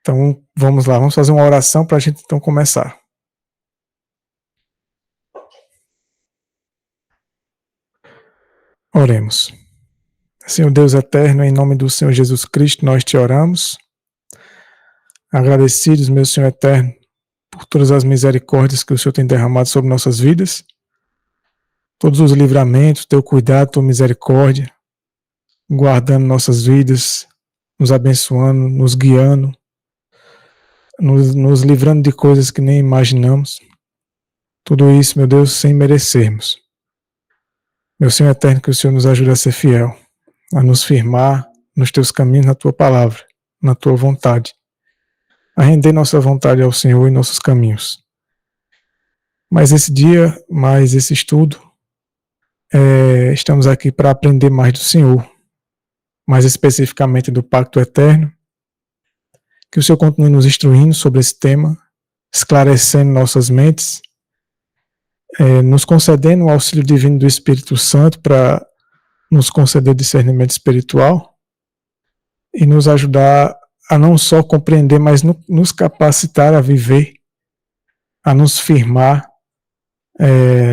Então, vamos lá, vamos fazer uma oração para a gente então começar. Oremos. Senhor Deus eterno, em nome do Senhor Jesus Cristo, nós te oramos. Agradecidos, meu Senhor eterno, por todas as misericórdias que o Senhor tem derramado sobre nossas vidas, todos os livramentos, teu cuidado, tua misericórdia, guardando nossas vidas, nos abençoando, nos guiando, nos livrando de coisas que nem imaginamos. Tudo isso, meu Deus, sem merecermos. Meu Senhor eterno, que o Senhor nos ajude a ser fiel, a nos firmar nos teus caminhos, na tua palavra, na tua vontade, a render nossa vontade ao Senhor e nossos caminhos. Mas esse dia, mais esse estudo, estamos aqui para aprender mais do Senhor, mais especificamente do Pacto Eterno, que o Senhor continue nos instruindo sobre esse tema, esclarecendo nossas mentes, nos concedendo o auxílio divino do Espírito Santo para nos conceder discernimento espiritual e nos ajudar a não só compreender, mas nos capacitar a viver, a nos firmar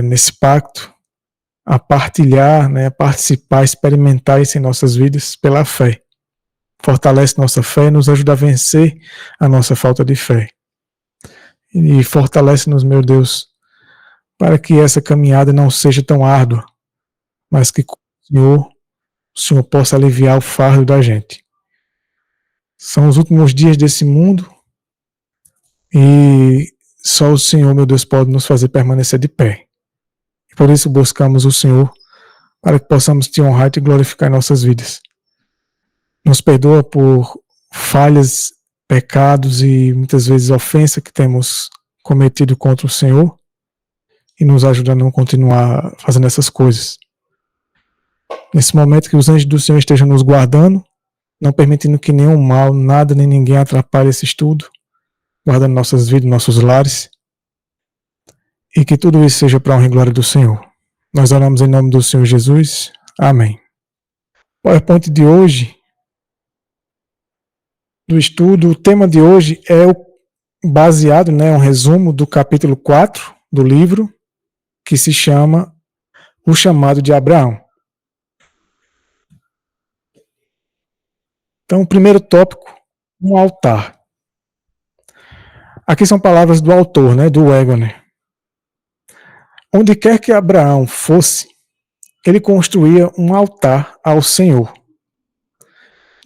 nesse pacto, a partilhar, a participar, a experimentar isso em nossas vidas pela fé. Fortalece nossa fé e nos ajuda a vencer a nossa falta de fé. E fortalece-nos, meu Deus, para que essa caminhada não seja tão árdua, mas que o Senhor possa aliviar o fardo da gente. São os últimos dias desse mundo e só o Senhor, meu Deus, pode nos fazer permanecer de pé. E por isso buscamos o Senhor para que possamos te honrar e te glorificar em nossas vidas. Nos perdoa por falhas, pecados e muitas vezes ofensa que temos cometido contra o Senhor e nos ajuda a não continuar fazendo essas coisas. Nesse momento que os anjos do Senhor estejam nos guardando, não permitindo que nenhum mal, nada nem ninguém atrapalhe esse estudo, guardando nossas vidas, nossos lares, e que tudo isso seja para a honra e glória do Senhor. Nós oramos em nome do Senhor Jesus. Amém. O PowerPoint de hoje, do estudo, o tema de hoje é baseado, um resumo do capítulo 4 do livro, que se chama O Chamado de Abraão. Então, o primeiro tópico, um altar. Aqui são palavras do autor, do Wegener. Onde quer que Abraão fosse, ele construía um altar ao Senhor.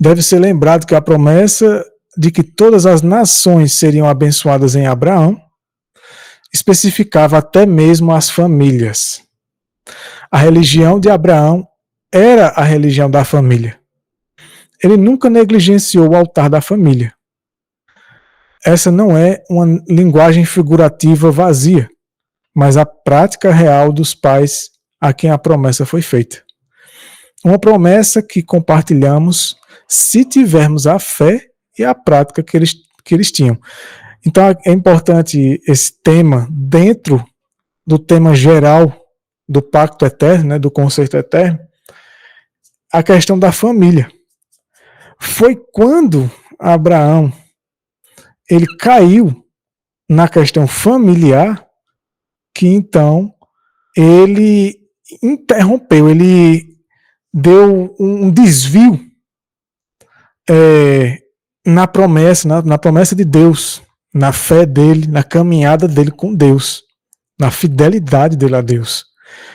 Deve ser lembrado que a promessa de que todas as nações seriam abençoadas em Abraão especificava até mesmo as famílias. A religião de Abraão era a religião da família. Ele nunca negligenciou o altar da família. Essa não é uma linguagem figurativa vazia, mas a prática real dos pais a quem a promessa foi feita. Uma promessa que compartilhamos se tivermos a fé e a prática que eles tinham. Então é importante esse tema dentro do tema geral do Pacto Eterno, do conceito eterno, a questão da família. Foi quando Abraão ele caiu na questão familiar que então ele interrompeu, ele deu um desvio na promessa de Deus, na fé dele, na caminhada dele com Deus, na fidelidade dele a Deus.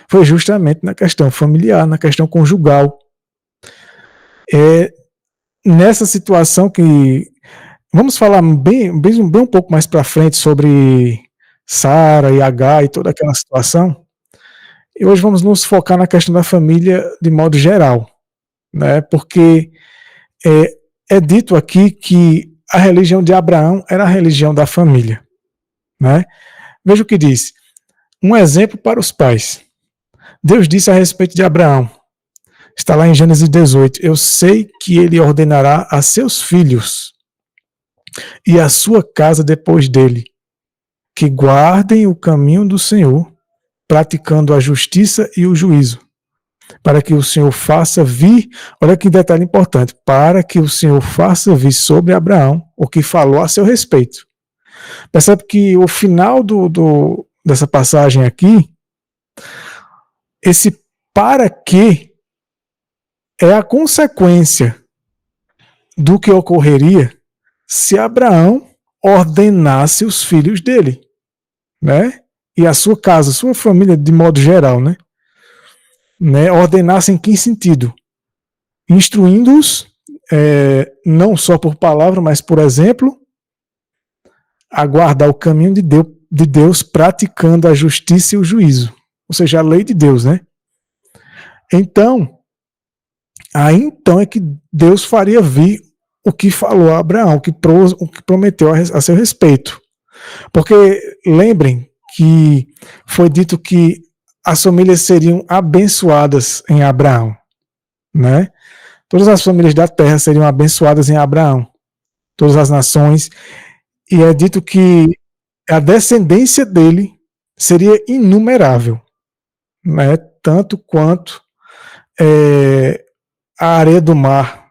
Foi justamente na questão familiar, na questão conjugal. Nessa situação que vamos falar bem um pouco mais para frente sobre Sara e Agar e toda aquela situação. E hoje vamos nos focar na questão da família de modo geral, porque é dito aqui que a religião de Abraão era a religião da família. Veja o que diz. Um exemplo para os pais. Deus disse a respeito de Abraão, está lá em Gênesis 18, eu sei que ele ordenará a seus filhos e a sua casa depois dele, que guardem o caminho do Senhor, praticando a justiça e o juízo, para que o Senhor faça vir, olha que detalhe importante, para que o Senhor faça vir sobre Abraão o que falou a seu respeito. Percebe que o final dessa passagem aqui, esse para que é a consequência do que ocorreria se Abraão ordenasse os filhos dele, né? E a sua casa, a sua família de modo geral, né? Ordenasse em que sentido? Instruindo-os, não só por palavra, mas por exemplo, a guardar o caminho de Deus, praticando a justiça e o juízo. Ou seja, a lei de Deus, né? Então, aí então é que Deus faria vir o que falou a Abraão, o que prometeu a seu respeito. Porque lembrem que foi dito que as famílias seriam abençoadas em Abraão, né? Todas as famílias da terra seriam abençoadas em Abraão, todas as nações, e é dito que a descendência dele seria inumerável, né? Tanto quanto a areia do mar,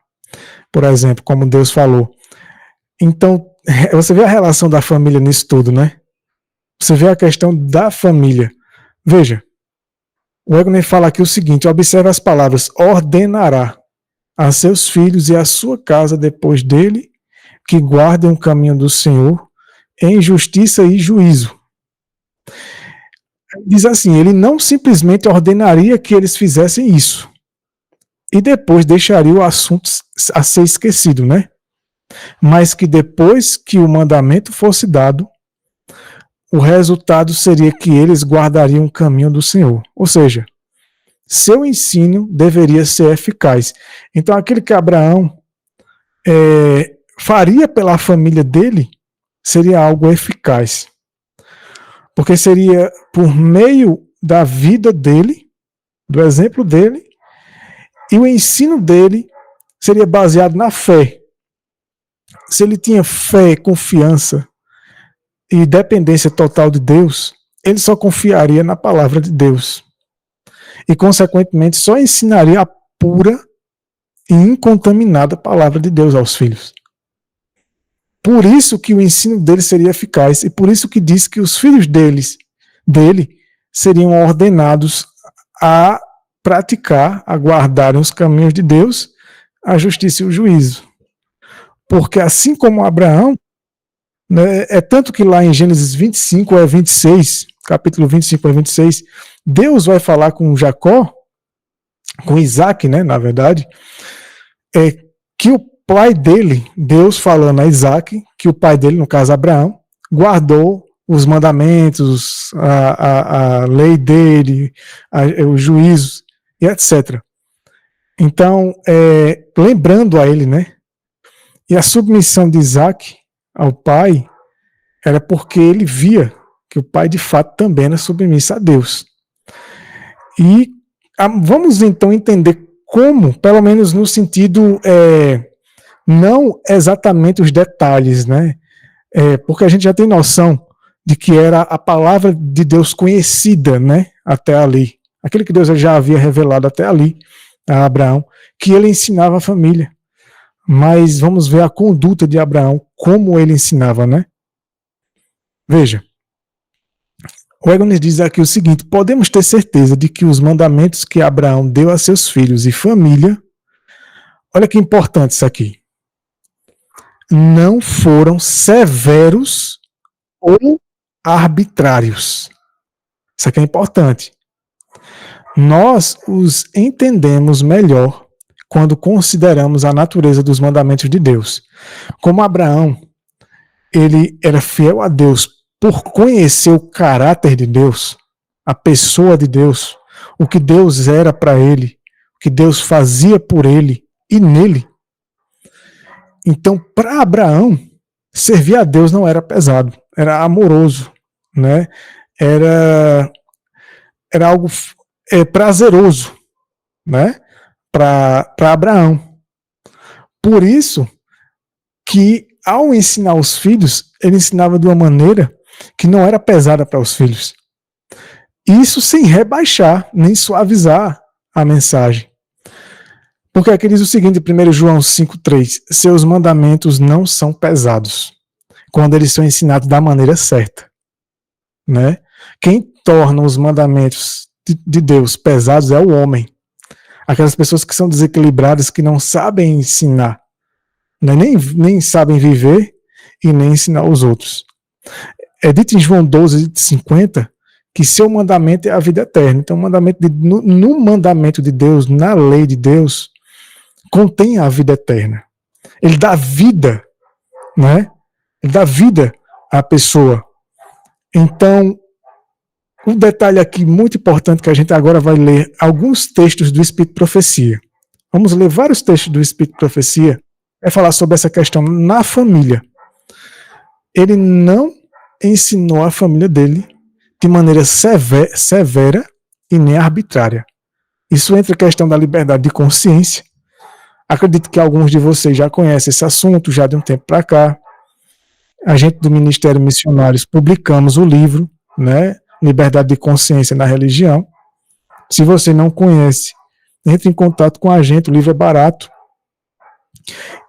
por exemplo, como Deus falou. Então, você vê a relação da família nisso tudo, né? Você vê a questão da família. Veja, o Egner fala aqui o seguinte, observe as palavras, ordenará a seus filhos e a sua casa depois dele, que guardem o caminho do Senhor em justiça e juízo. Diz assim, ele não simplesmente ordenaria que eles fizessem isso e depois deixaria o assunto a ser esquecido, né? Mas que depois que o mandamento fosse dado, o resultado seria que eles guardariam o caminho do Senhor. Ou seja, seu ensino deveria ser eficaz. Então, aquilo que Abraão faria pela família dele seria algo eficaz. Porque seria por meio da vida dele, do exemplo dele, e o ensino dele seria baseado na fé. Se ele tinha fé, confiança e dependência total de Deus, ele só confiaria na palavra de Deus. E, consequentemente, só ensinaria a pura e incontaminada palavra de Deus aos filhos. Por isso que o ensino dele seria eficaz, e por isso que diz que os filhos dele seriam ordenados a praticar, a guardarem os caminhos de Deus, a justiça e o juízo. Porque assim como Abraão, né, é tanto que lá em Gênesis 25 a 26, capítulo 25 a 26, Deus vai falar com Jacó, com Isaac, né, na verdade, que o pai dele, Deus falando a Isaac, que o pai dele, no caso Abraão, guardou os mandamentos, a lei dele, os juízos, e etc. Então, lembrando a ele, né, e a submissão de Isaac ao pai era porque ele via que o pai de fato também era submisso a Deus. E vamos então entender como, pelo menos no sentido, não exatamente os detalhes, né? Porque a gente já tem noção de que era a palavra de Deus conhecida, né? Até ali. Aquele que Deus já havia revelado até ali a Abraão, que ele ensinava a família. Mas vamos ver a conduta de Abraão, como ele ensinava, né? Veja, o Egner diz aqui o seguinte, podemos ter certeza de que os mandamentos que Abraão deu a seus filhos e família, olha que importante isso aqui, não foram severos ou arbitrários. Isso aqui é importante. Nós os entendemos melhor quando consideramos a natureza dos mandamentos de Deus. Como Abraão, ele era fiel a Deus por conhecer o caráter de Deus, a pessoa de Deus, o que Deus era para ele, o que Deus fazia por ele e nele. Então, para Abraão, servir a Deus não era pesado, era amoroso, né? Era algo prazeroso, né? Para Abraão. Por isso que, ao ensinar os filhos, ele ensinava de uma maneira que não era pesada para os filhos. Isso sem rebaixar, nem suavizar a mensagem. Porque aqui diz o seguinte, 1 João 5,3: seus mandamentos não são pesados, quando eles são ensinados da maneira certa. Né? Quem torna os mandamentos de Deus pesados é o homem. Aquelas pessoas que são desequilibradas, que não sabem ensinar, né? nem sabem viver e nem ensinar os outros. É dito em João 12,50 que seu mandamento é a vida eterna. Então, no mandamento de Deus, na lei de Deus, contém a vida eterna. Ele dá vida, né? Ele dá vida à pessoa. Então, um detalhe aqui muito importante que a gente agora vai ler alguns textos do Espírito de Profecia. Vamos ler vários textos do Espírito de Profecia. Vai falar sobre essa questão na família. Ele não ensinou a família dele de maneira severa e nem arbitrária. Isso entra a questão da liberdade de consciência. Acredito que alguns de vocês já conhecem esse assunto, já de um tempo para cá. A gente do Ministério Missionários publicamos o livro, né? Liberdade de Consciência na Religião. Se você não conhece, entre em contato com a gente, o livro é barato.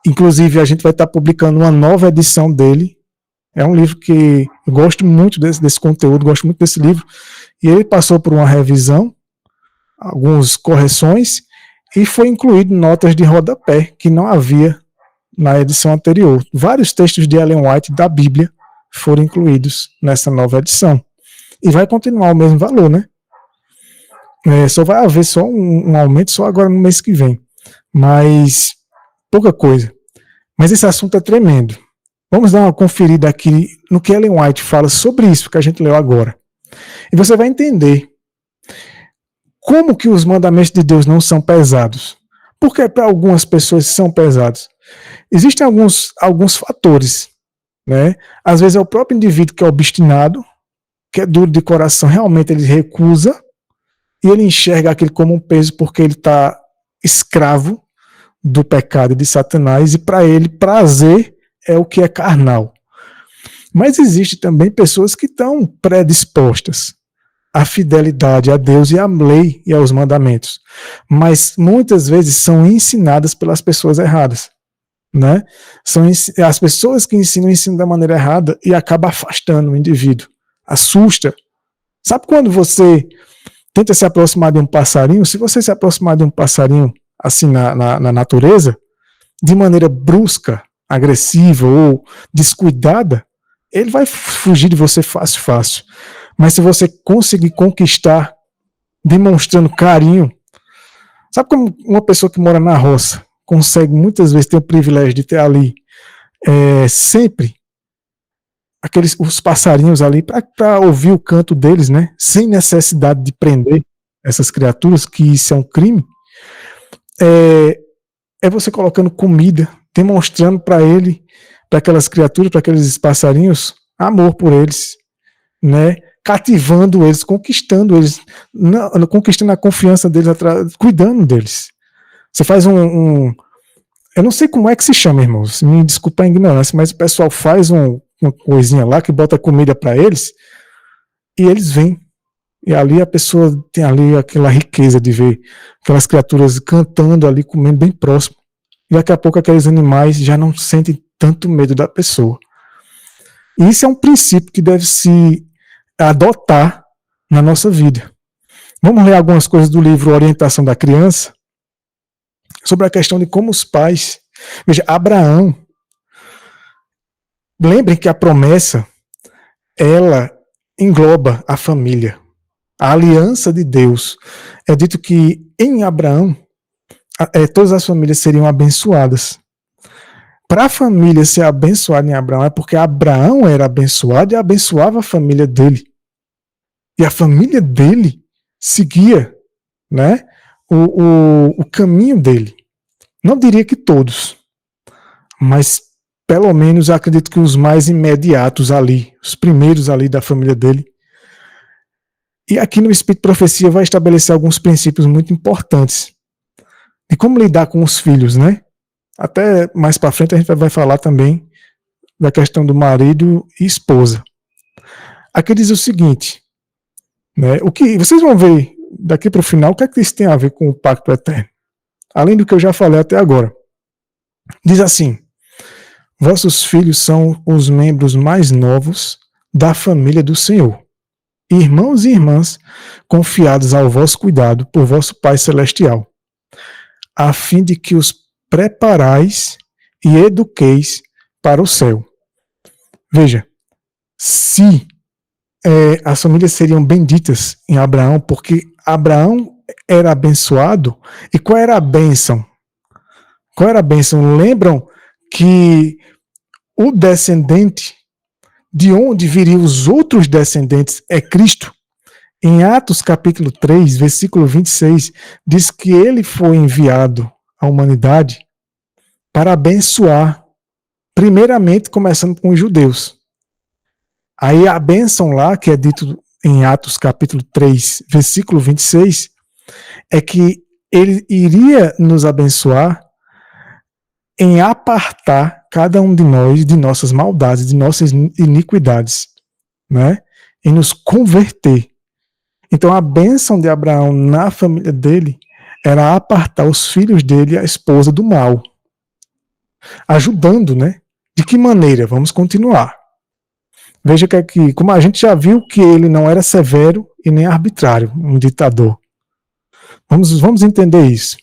Inclusive, a gente vai estar publicando uma nova edição dele. É um livro que eu gosto muito desse conteúdo, gosto muito desse livro. E ele passou por uma revisão, algumas correções, e foi incluído notas de rodapé, que não havia na edição anterior. Vários textos de Ellen White da Bíblia foram incluídos nessa nova edição. E vai continuar o mesmo valor, né? Só vai haver só um aumento só agora no mês que vem. Mas pouca coisa. Mas esse assunto é tremendo. Vamos dar uma conferida aqui no que Ellen White fala sobre isso que a gente leu agora. E você vai entender como que os mandamentos de Deus não são pesados. Porque para algumas pessoas são pesados. Existem alguns fatores, né? Às vezes é o próprio indivíduo que é obstinado, que é duro de coração, realmente ele recusa e ele enxerga aquilo como um peso porque ele está escravo do pecado e de Satanás, e para ele prazer é o que é carnal. Mas existe também pessoas que estão predispostas à fidelidade a Deus e à lei e aos mandamentos, mas muitas vezes são ensinadas pelas pessoas erradas. Né? São as pessoas que ensinam da maneira errada e acabam afastando o indivíduo. Assusta. Sabe quando você tenta se aproximar de um passarinho? Se você se aproximar de um passarinho assim na natureza, de maneira brusca, agressiva ou descuidada, ele vai fugir de você fácil. Mas se você conseguir conquistar, demonstrando carinho, sabe como uma pessoa que mora na roça consegue muitas vezes ter o privilégio de ter ali sempre os passarinhos ali para ouvir o canto deles, né? Sem necessidade de prender essas criaturas, que isso é um crime. É você colocando comida, demonstrando para aquelas criaturas, para aqueles passarinhos, amor por eles, né? Cativando eles, conquistando eles, conquistando a confiança deles, cuidando deles. Você faz eu não sei como é que se chama, irmãos, me desculpa a ignorância, mas o pessoal faz uma coisinha lá que bota comida para eles e eles vêm. E ali a pessoa tem ali aquela riqueza de ver aquelas criaturas cantando ali, comendo bem próximo. E daqui a pouco aqueles animais já não sentem tanto medo da pessoa. E isso é um princípio que deve se adotar na nossa vida. Vamos ler algumas coisas do livro Orientação da Criança, sobre a questão de como os pais... Veja, Abraão, lembrem que a promessa, ela engloba a família. A aliança de Deus. É dito que em Abraão, todas as famílias seriam abençoadas. Para a família ser abençoada em Abraão, é porque Abraão era abençoado e abençoava a família dele. E a família dele seguia, né, o caminho dele. Não diria que todos, mas pelo menos acredito que os mais imediatos ali, os primeiros ali da família dele. E aqui no Espírito de Profecia vai estabelecer alguns princípios muito importantes de como lidar com os filhos, né? Até mais para frente a gente vai falar também da questão do marido e esposa. Aqui diz o seguinte, né? O que vocês vão ver daqui para o final, o que é que isso tem a ver com o pacto eterno? Além do que eu já falei até agora. Diz assim: vossos filhos são os membros mais novos da família do Senhor, irmãos e irmãs confiados ao vosso cuidado por vosso Pai Celestial, a fim de que os preparais e eduqueis para o céu. Veja, se as famílias seriam benditas em Abraão, porque Abraão era abençoado, e qual era a bênção? Qual era a bênção? Lembram que o descendente, de onde viriam os outros descendentes, é Cristo? Em Atos capítulo 3, versículo 26, diz que ele foi enviado à humanidade para abençoar, primeiramente começando com os judeus. Aí a bênção lá, que é dito em Atos capítulo 3, versículo 26, é que ele iria nos abençoar em apartar cada um de nós de nossas maldades, de nossas iniquidades, né? Em nos converter. Então a bênção de Abraão na família dele era apartar os filhos dele e a esposa do mal. Ajudando, né? De que maneira? Vamos continuar. Veja que aqui, como a gente já viu que ele não era severo e nem arbitrário, um ditador. Vamos entender isso.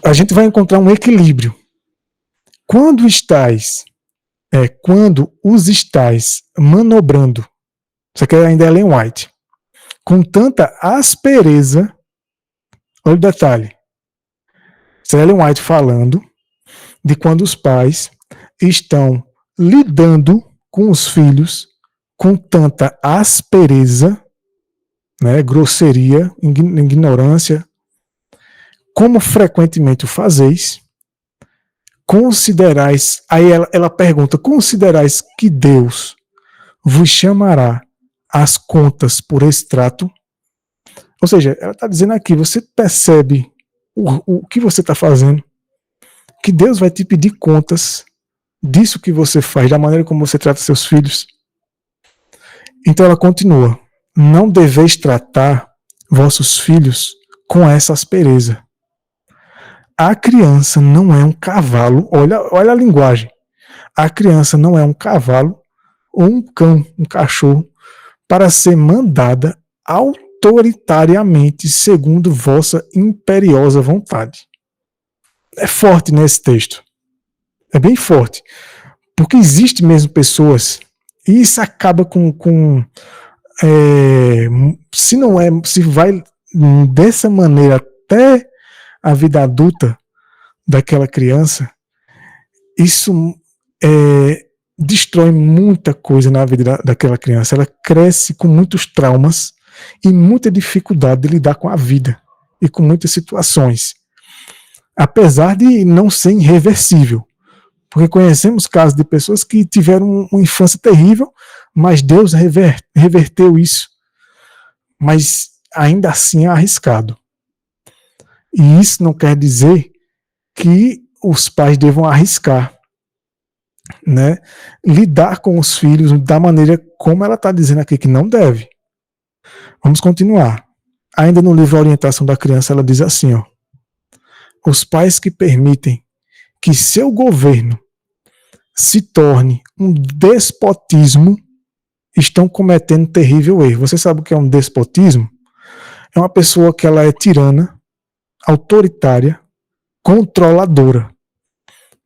A gente vai encontrar um equilíbrio. Quando os estáis manobrando, isso aqui ainda é Ellen White, com tanta aspereza, olha o detalhe, isso é Ellen White falando de quando os pais estão lidando com os filhos com tanta aspereza, né, grosseria, ignorância, como frequentemente o fazeis, considerais, aí ela pergunta, considerais que Deus vos chamará às contas por esse trato? Ou seja, ela está dizendo aqui, você percebe o que você está fazendo, que Deus vai te pedir contas disso que você faz, da maneira como você trata seus filhos. Então ela continua, não deveis tratar vossos filhos com essa aspereza. A criança não é um cavalo, olha a linguagem. A criança não é um cavalo ou um cão, um cachorro, para ser mandada autoritariamente segundo vossa imperiosa vontade. É forte nesse texto. É bem forte. Porque existe mesmo pessoas, e isso acaba se vai dessa maneira até a vida adulta daquela criança, isso destrói muita coisa na vida daquela criança. Ela cresce com muitos traumas e muita dificuldade de lidar com a vida e com muitas situações, apesar de não ser irreversível, porque conhecemos casos de pessoas que tiveram uma infância terrível, mas Deus reverteu isso, mas ainda assim é arriscado. E isso não quer dizer que os pais devam arriscar, né? Lidar com os filhos da maneira como ela está dizendo aqui que não deve. Vamos continuar. Ainda no livro Orientação da Criança, ela diz assim, ó, os pais que permitem que seu governo se torne um despotismo estão cometendo terrível erro. Você sabe o que é um despotismo? É uma pessoa que ela é tirana, autoritária, controladora.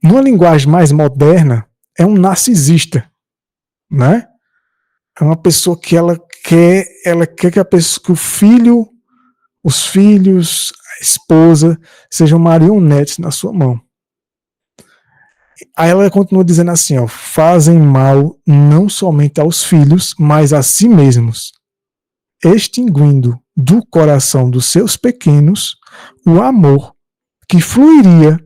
Numa linguagem mais moderna, é um narcisista, né? É uma pessoa que ela quer que os filhos, a esposa, sejam marionetes na sua mão. Aí ela continua dizendo assim, ó, fazem mal não somente aos filhos, mas a si mesmos, extinguindo do coração dos seus pequenos o amor que fluiria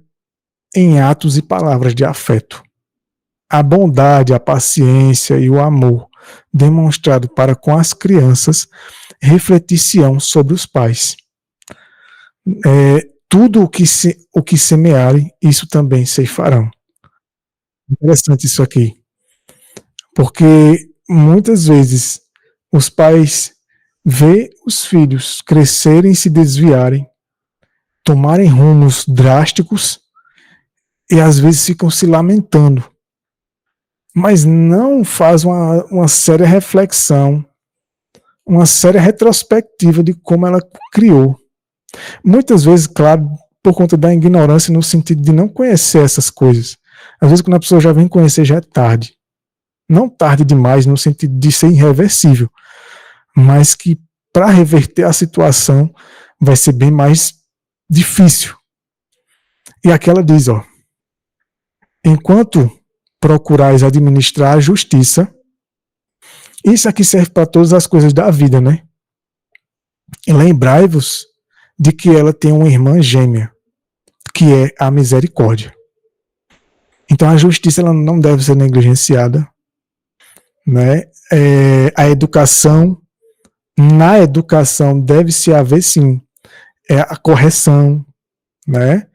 em atos e palavras de afeto. A bondade, a paciência e o amor demonstrado para com as crianças refletir-se-ão sobre os pais. Tudo o que semearem, isso também ceifarão. Interessante isso aqui, porque muitas vezes os pais vê os filhos crescerem e se desviarem, tomarem rumos drásticos e às vezes ficam se lamentando, mas não faz uma séria reflexão, uma séria retrospectiva de como ela criou. Muitas vezes, claro, por conta da ignorância no sentido de não conhecer essas coisas. Às vezes quando a pessoa já vem conhecer já é tarde. Não tarde demais no sentido de ser irreversível, mas que para reverter a situação vai ser bem mais difícil. E aqui ela diz, ó, enquanto procurais administrar a justiça, isso aqui serve para todas as coisas da vida, né? E lembrai-vos de que ela tem uma irmã gêmea, que é a misericórdia. Então a justiça ela não deve ser negligenciada, né? A educação, na educação deve-se haver sim a correção, né?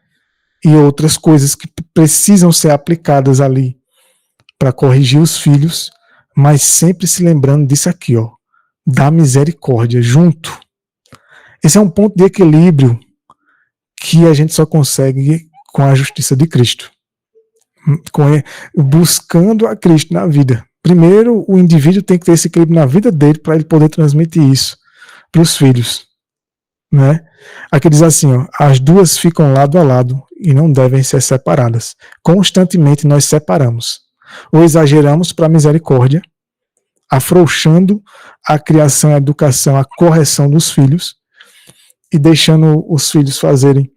E outras coisas que precisam ser aplicadas ali para corrigir os filhos, mas sempre se lembrando disso aqui, ó, da misericórdia junto. Esse é um ponto de equilíbrio que a gente só consegue com a justiça de Cristo, buscando a Cristo na vida. Primeiro, o indivíduo tem que ter esse equilíbrio na vida dele para ele poder transmitir isso para os filhos, né? Aqui diz assim, ó, as duas ficam lado a lado e não devem ser separadas. Constantemente nós separamos ou exageramos para a misericórdia, afrouxando a criação, a educação, a correção dos filhos e deixando os filhos fazerem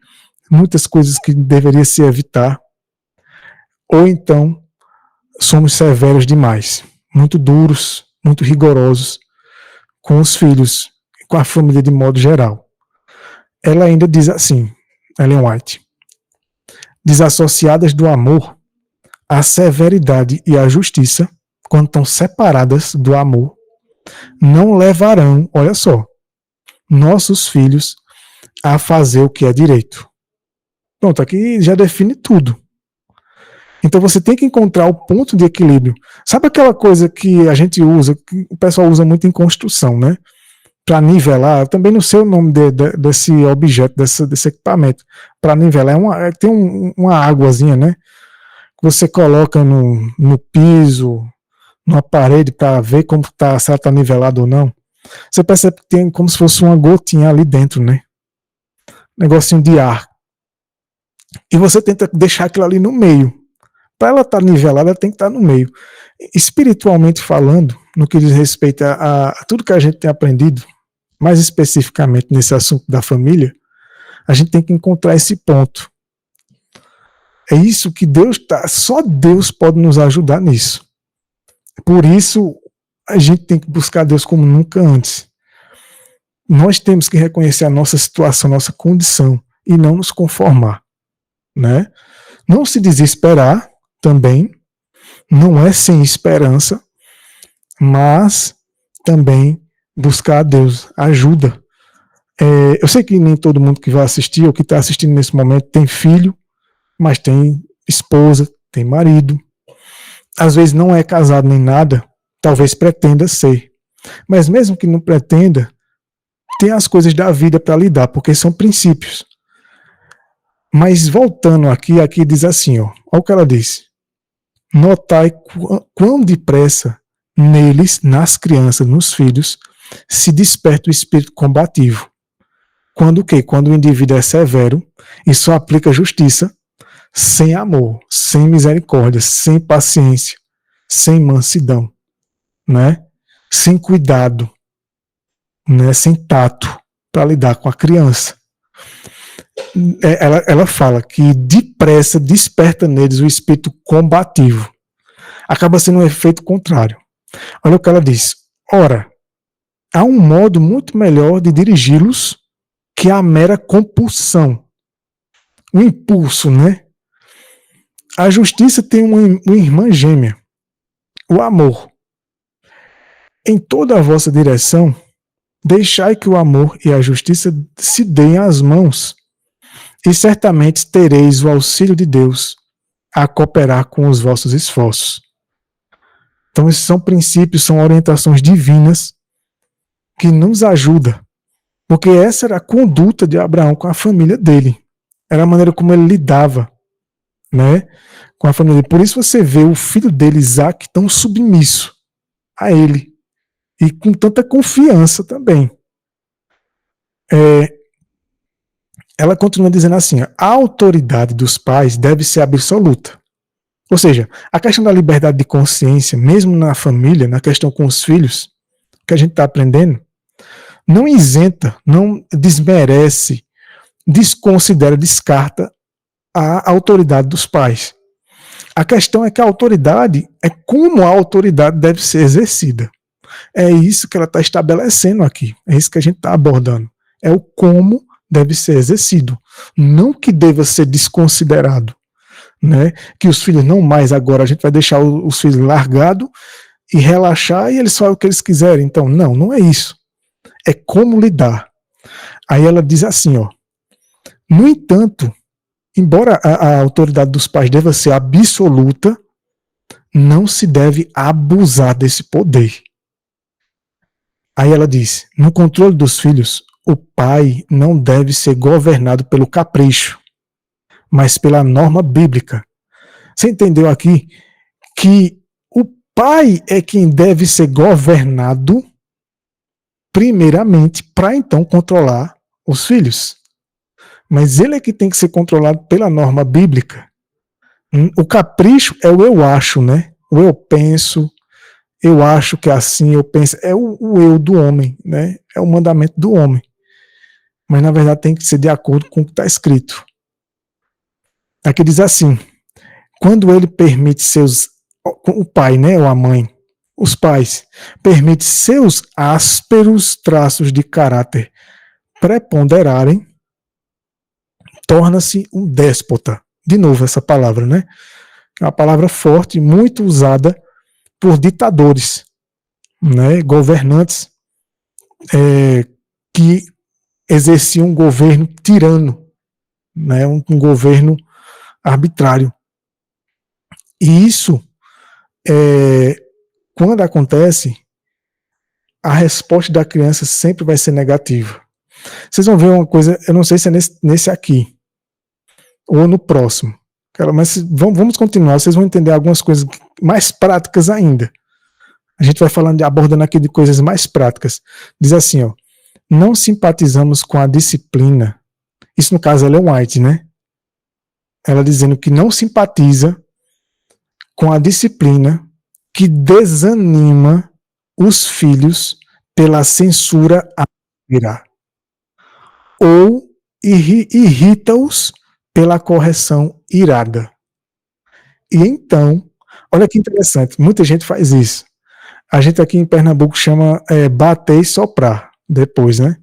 muitas coisas que deveria se evitar, ou então somos severos demais, muito duros, muito rigorosos com os filhos, com a família de modo geral. Ela ainda diz assim, Ellen White, desassociadas do amor, a severidade e a justiça, quando estão separadas do amor, não levarão, olha só, nossos filhos a fazer o que é direito. Pronto, aqui já define tudo. Então você tem que encontrar o ponto de equilíbrio. Sabe aquela coisa que a gente usa, que o pessoal usa muito em construção, né? Para nivelar, também não sei o nome desse objeto, desse equipamento. Para nivelar, tem uma águazinha, né? Que você coloca no piso, numa parede, para ver como tá, se ela está nivelada ou não. Você percebe que tem como se fosse uma gotinha ali dentro, né? Negocinho de ar. E você tenta deixar aquilo ali no meio. Para ela estar nivelada, ela tem que estar no meio. Espiritualmente falando, no que diz respeito a tudo que a gente tem aprendido, mais especificamente nesse assunto da família, a gente tem que encontrar esse ponto. É isso que Deus só Deus pode nos ajudar nisso. Por isso, a gente tem que buscar Deus como nunca antes. Nós temos que reconhecer a nossa situação, a nossa condição, e não nos conformar, né? Não se desesperar também, não é sem esperança, mas também buscar a Deus, ajuda. Eu sei que nem todo mundo que vai assistir ou que está assistindo nesse momento tem filho, mas tem esposa, tem marido. Às vezes não é casado nem nada, talvez pretenda ser. Mas mesmo que não pretenda, tem as coisas da vida para lidar, porque são princípios. Mas voltando aqui diz assim, ó o que ela diz. Notai quão depressa neles, nas crianças, nos filhos, se desperta o espírito combativo. Quando o quê? Quando o indivíduo é severo e só aplica justiça, sem amor, sem misericórdia, sem paciência, sem mansidão, né? Sem cuidado, né? Sem tato para lidar com a criança. Ela fala que depressa desperta neles o espírito combativo. Acaba sendo um efeito contrário. Olha o que ela diz. Ora, há um modo muito melhor de dirigi-los que a mera compulsão. O impulso, né? A justiça tem uma irmã gêmea, o amor. Em toda a vossa direção, deixai que o amor e a justiça se deem às mãos, e certamente tereis o auxílio de Deus a cooperar com os vossos esforços. Então, esses são princípios, são orientações divinas que nos ajuda, porque essa era a conduta de Abraão com a família dele, era a maneira como ele lidava, né, com a família dele. Por isso você vê o filho dele, Isaac, tão submisso a ele, e com tanta confiança também. Ela continua dizendo assim: a autoridade dos pais deve ser absoluta. Ou seja, a questão da liberdade de consciência, mesmo na família, na questão com os filhos, que a gente está aprendendo, não isenta, não desmerece, desconsidera, descarta a autoridade dos pais. A questão é que a autoridade é como a autoridade deve ser exercida. É isso que ela está estabelecendo aqui. É isso que a gente está abordando. É o como deve ser exercido. Não que deva ser desconsiderado. Né? Que os filhos não mais agora, a gente vai deixar os filhos largados e relaxar e eles fazem o que eles quiserem. Então, não é isso. É como lidar. Aí ela diz assim, ó: no entanto, embora a autoridade dos pais deva ser absoluta, não se deve abusar desse poder. Aí ela diz: no controle dos filhos, o pai não deve ser governado pelo capricho, mas pela norma bíblica. Você entendeu aqui que o pai é quem deve ser governado primeiramente para então controlar os filhos. Mas ele é que tem que ser controlado pela norma bíblica. O capricho é o eu acho, né? O eu penso, eu acho que é assim, eu penso. É o eu do homem, né? É o mandamento do homem. Mas na verdade tem que ser de acordo com o que está escrito. Aqui diz assim: quando ele permite o pai, né, ou a mãe, os pais, permite seus ásperos traços de caráter preponderarem, torna-se um déspota. De novo essa palavra, né? É uma palavra forte, muito usada por ditadores, né, governantes que exerciam um governo tirano, né, um governo arbitrário. E isso, quando acontece, a resposta da criança sempre vai ser negativa. Vocês vão ver uma coisa, eu não sei se é nesse aqui, ou no próximo, mas vamos continuar, vocês vão entender algumas coisas mais práticas ainda. A gente vai falando, abordando aqui de coisas mais práticas. Diz assim, ó: não simpatizamos com a disciplina. Isso no caso ela é White, né? Ela dizendo que não simpatiza com a disciplina que desanima os filhos pela censura a virar, ou irrita-os pela correção irada. E então, olha que interessante, muita gente faz isso. A gente aqui em Pernambuco chama bater e soprar depois, né?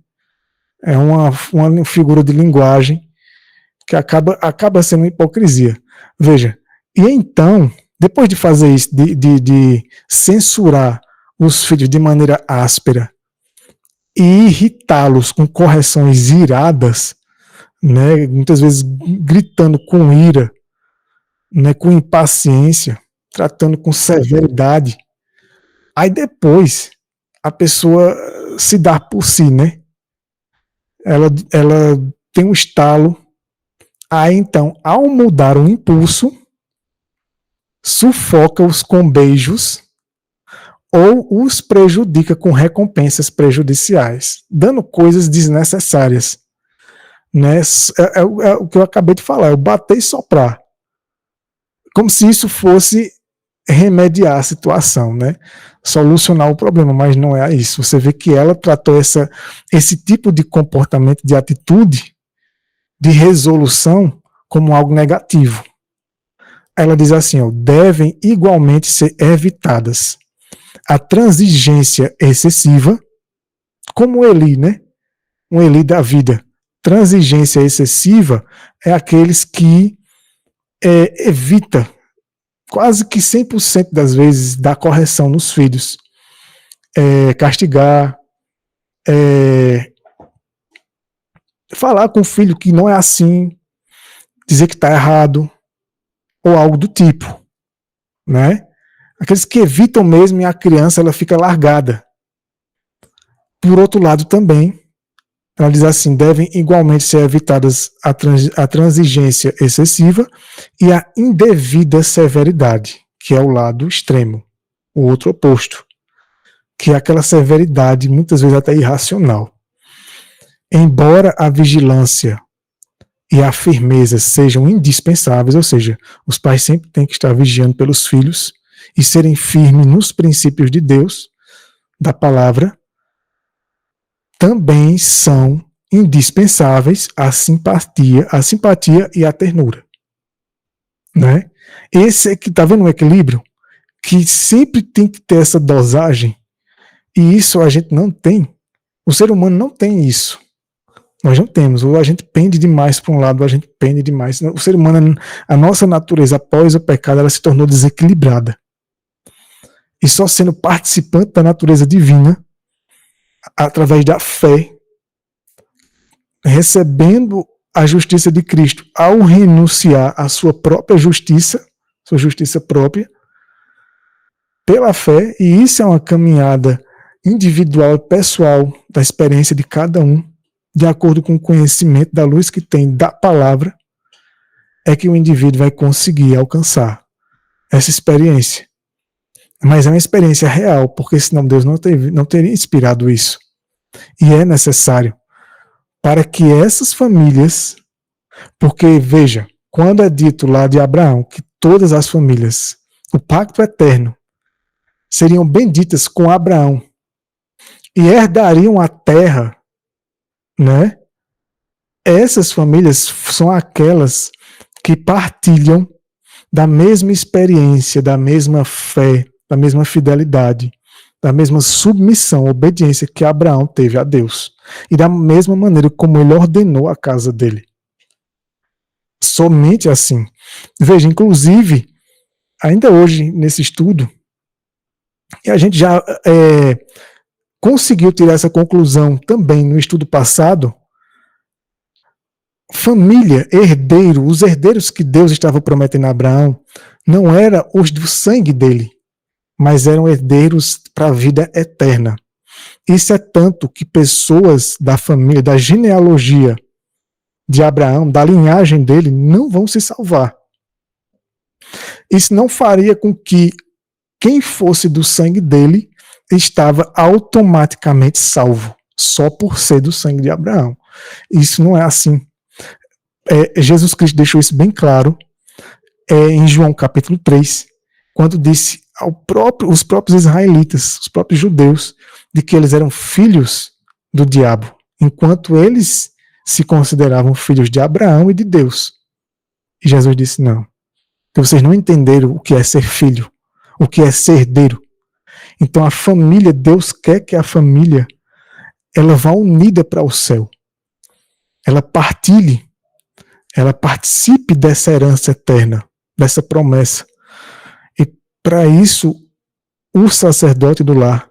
É uma figura de linguagem que acaba sendo uma hipocrisia. Veja, e então, depois de fazer isso, de censurar os filhos de maneira áspera e irritá-los com correções iradas, né, muitas vezes gritando com ira, né, com impaciência, tratando com severidade, aí depois a pessoa se dá por si, né? Ela tem um estalo. Aí então, ao mudar o impulso, sufoca-os com beijos ou os prejudica com recompensas prejudiciais, dando coisas desnecessárias. Né? É o que eu acabei de falar, é o bater e soprar. Como se isso fosse remediar a situação, né? Solucionar o problema, mas não é isso. Você vê que ela tratou esse tipo de comportamento, de atitude, de resolução, como algo negativo. Ela diz assim, ó: devem igualmente ser evitadas a transigência excessiva, como Eli, né? Um Eli da vida. Transigência excessiva é aqueles que evita quase que 100% das vezes da correção nos filhos. Castigar, falar com o filho que não é assim, dizer que está errado, ou algo do tipo, né? Aqueles que evitam mesmo e a criança ela fica largada. Por outro lado também, ela diz assim, devem igualmente ser evitadas a transigência excessiva e a indevida severidade, que é o lado extremo, o outro oposto, que é aquela severidade muitas vezes até irracional. Embora a vigilância e a firmeza sejam indispensáveis, ou seja, os pais sempre têm que estar vigiando pelos filhos e serem firmes nos princípios de Deus, da palavra, também são indispensáveis a simpatia e a ternura. Né? Esse é que está vendo o equilíbrio? Que sempre tem que ter essa dosagem, e isso a gente não tem. O ser humano não tem isso. Nós não temos, ou a gente pende demais para um lado, ou a gente pende demais. O ser humano, a nossa natureza após o pecado, ela se tornou desequilibrada. E só sendo participante da natureza divina, através da fé, recebendo a justiça de Cristo, ao renunciar à sua própria justiça, sua justiça própria, pela fé, e isso é uma caminhada individual e pessoal da experiência de cada um, de acordo com o conhecimento da luz que tem da palavra, é que o indivíduo vai conseguir alcançar essa experiência. Mas é uma experiência real, porque senão Deus não teria inspirado isso. E é necessário para que essas famílias, porque veja, quando é dito lá de Abraão que todas as famílias, o pacto eterno, seriam benditas com Abraão e herdariam a terra, né? Essas famílias são aquelas que partilham da mesma experiência, da mesma fé, da mesma fidelidade, da mesma submissão, obediência que Abraão teve a Deus. E da mesma maneira como ele ordenou a casa dele. Somente assim. Veja, inclusive, ainda hoje, nesse estudo, e a gente já conseguiu tirar essa conclusão também no estudo passado, família, herdeiro, os herdeiros que Deus estava prometendo a Abraão, não eram os do sangue dele, mas eram herdeiros para a vida eterna. Isso é tanto que pessoas da família, da genealogia de Abraão, da linhagem dele, não vão se salvar. Isso não faria com que quem fosse do sangue dele estava automaticamente salvo, só por ser do sangue de Abraão. Isso não é assim. Jesus Cristo deixou isso bem claro em João capítulo 3, quando disse os próprios israelitas, os próprios judeus, de que eles eram filhos do diabo, enquanto eles se consideravam filhos de Abraão e de Deus. E Jesus disse, não, vocês não entenderam o que é ser filho, o que é ser herdeiro. Então a família, Deus quer que a família, ela vá unida para o céu. Ela partilhe, ela participe dessa herança eterna, dessa promessa. E para isso, o sacerdote do lar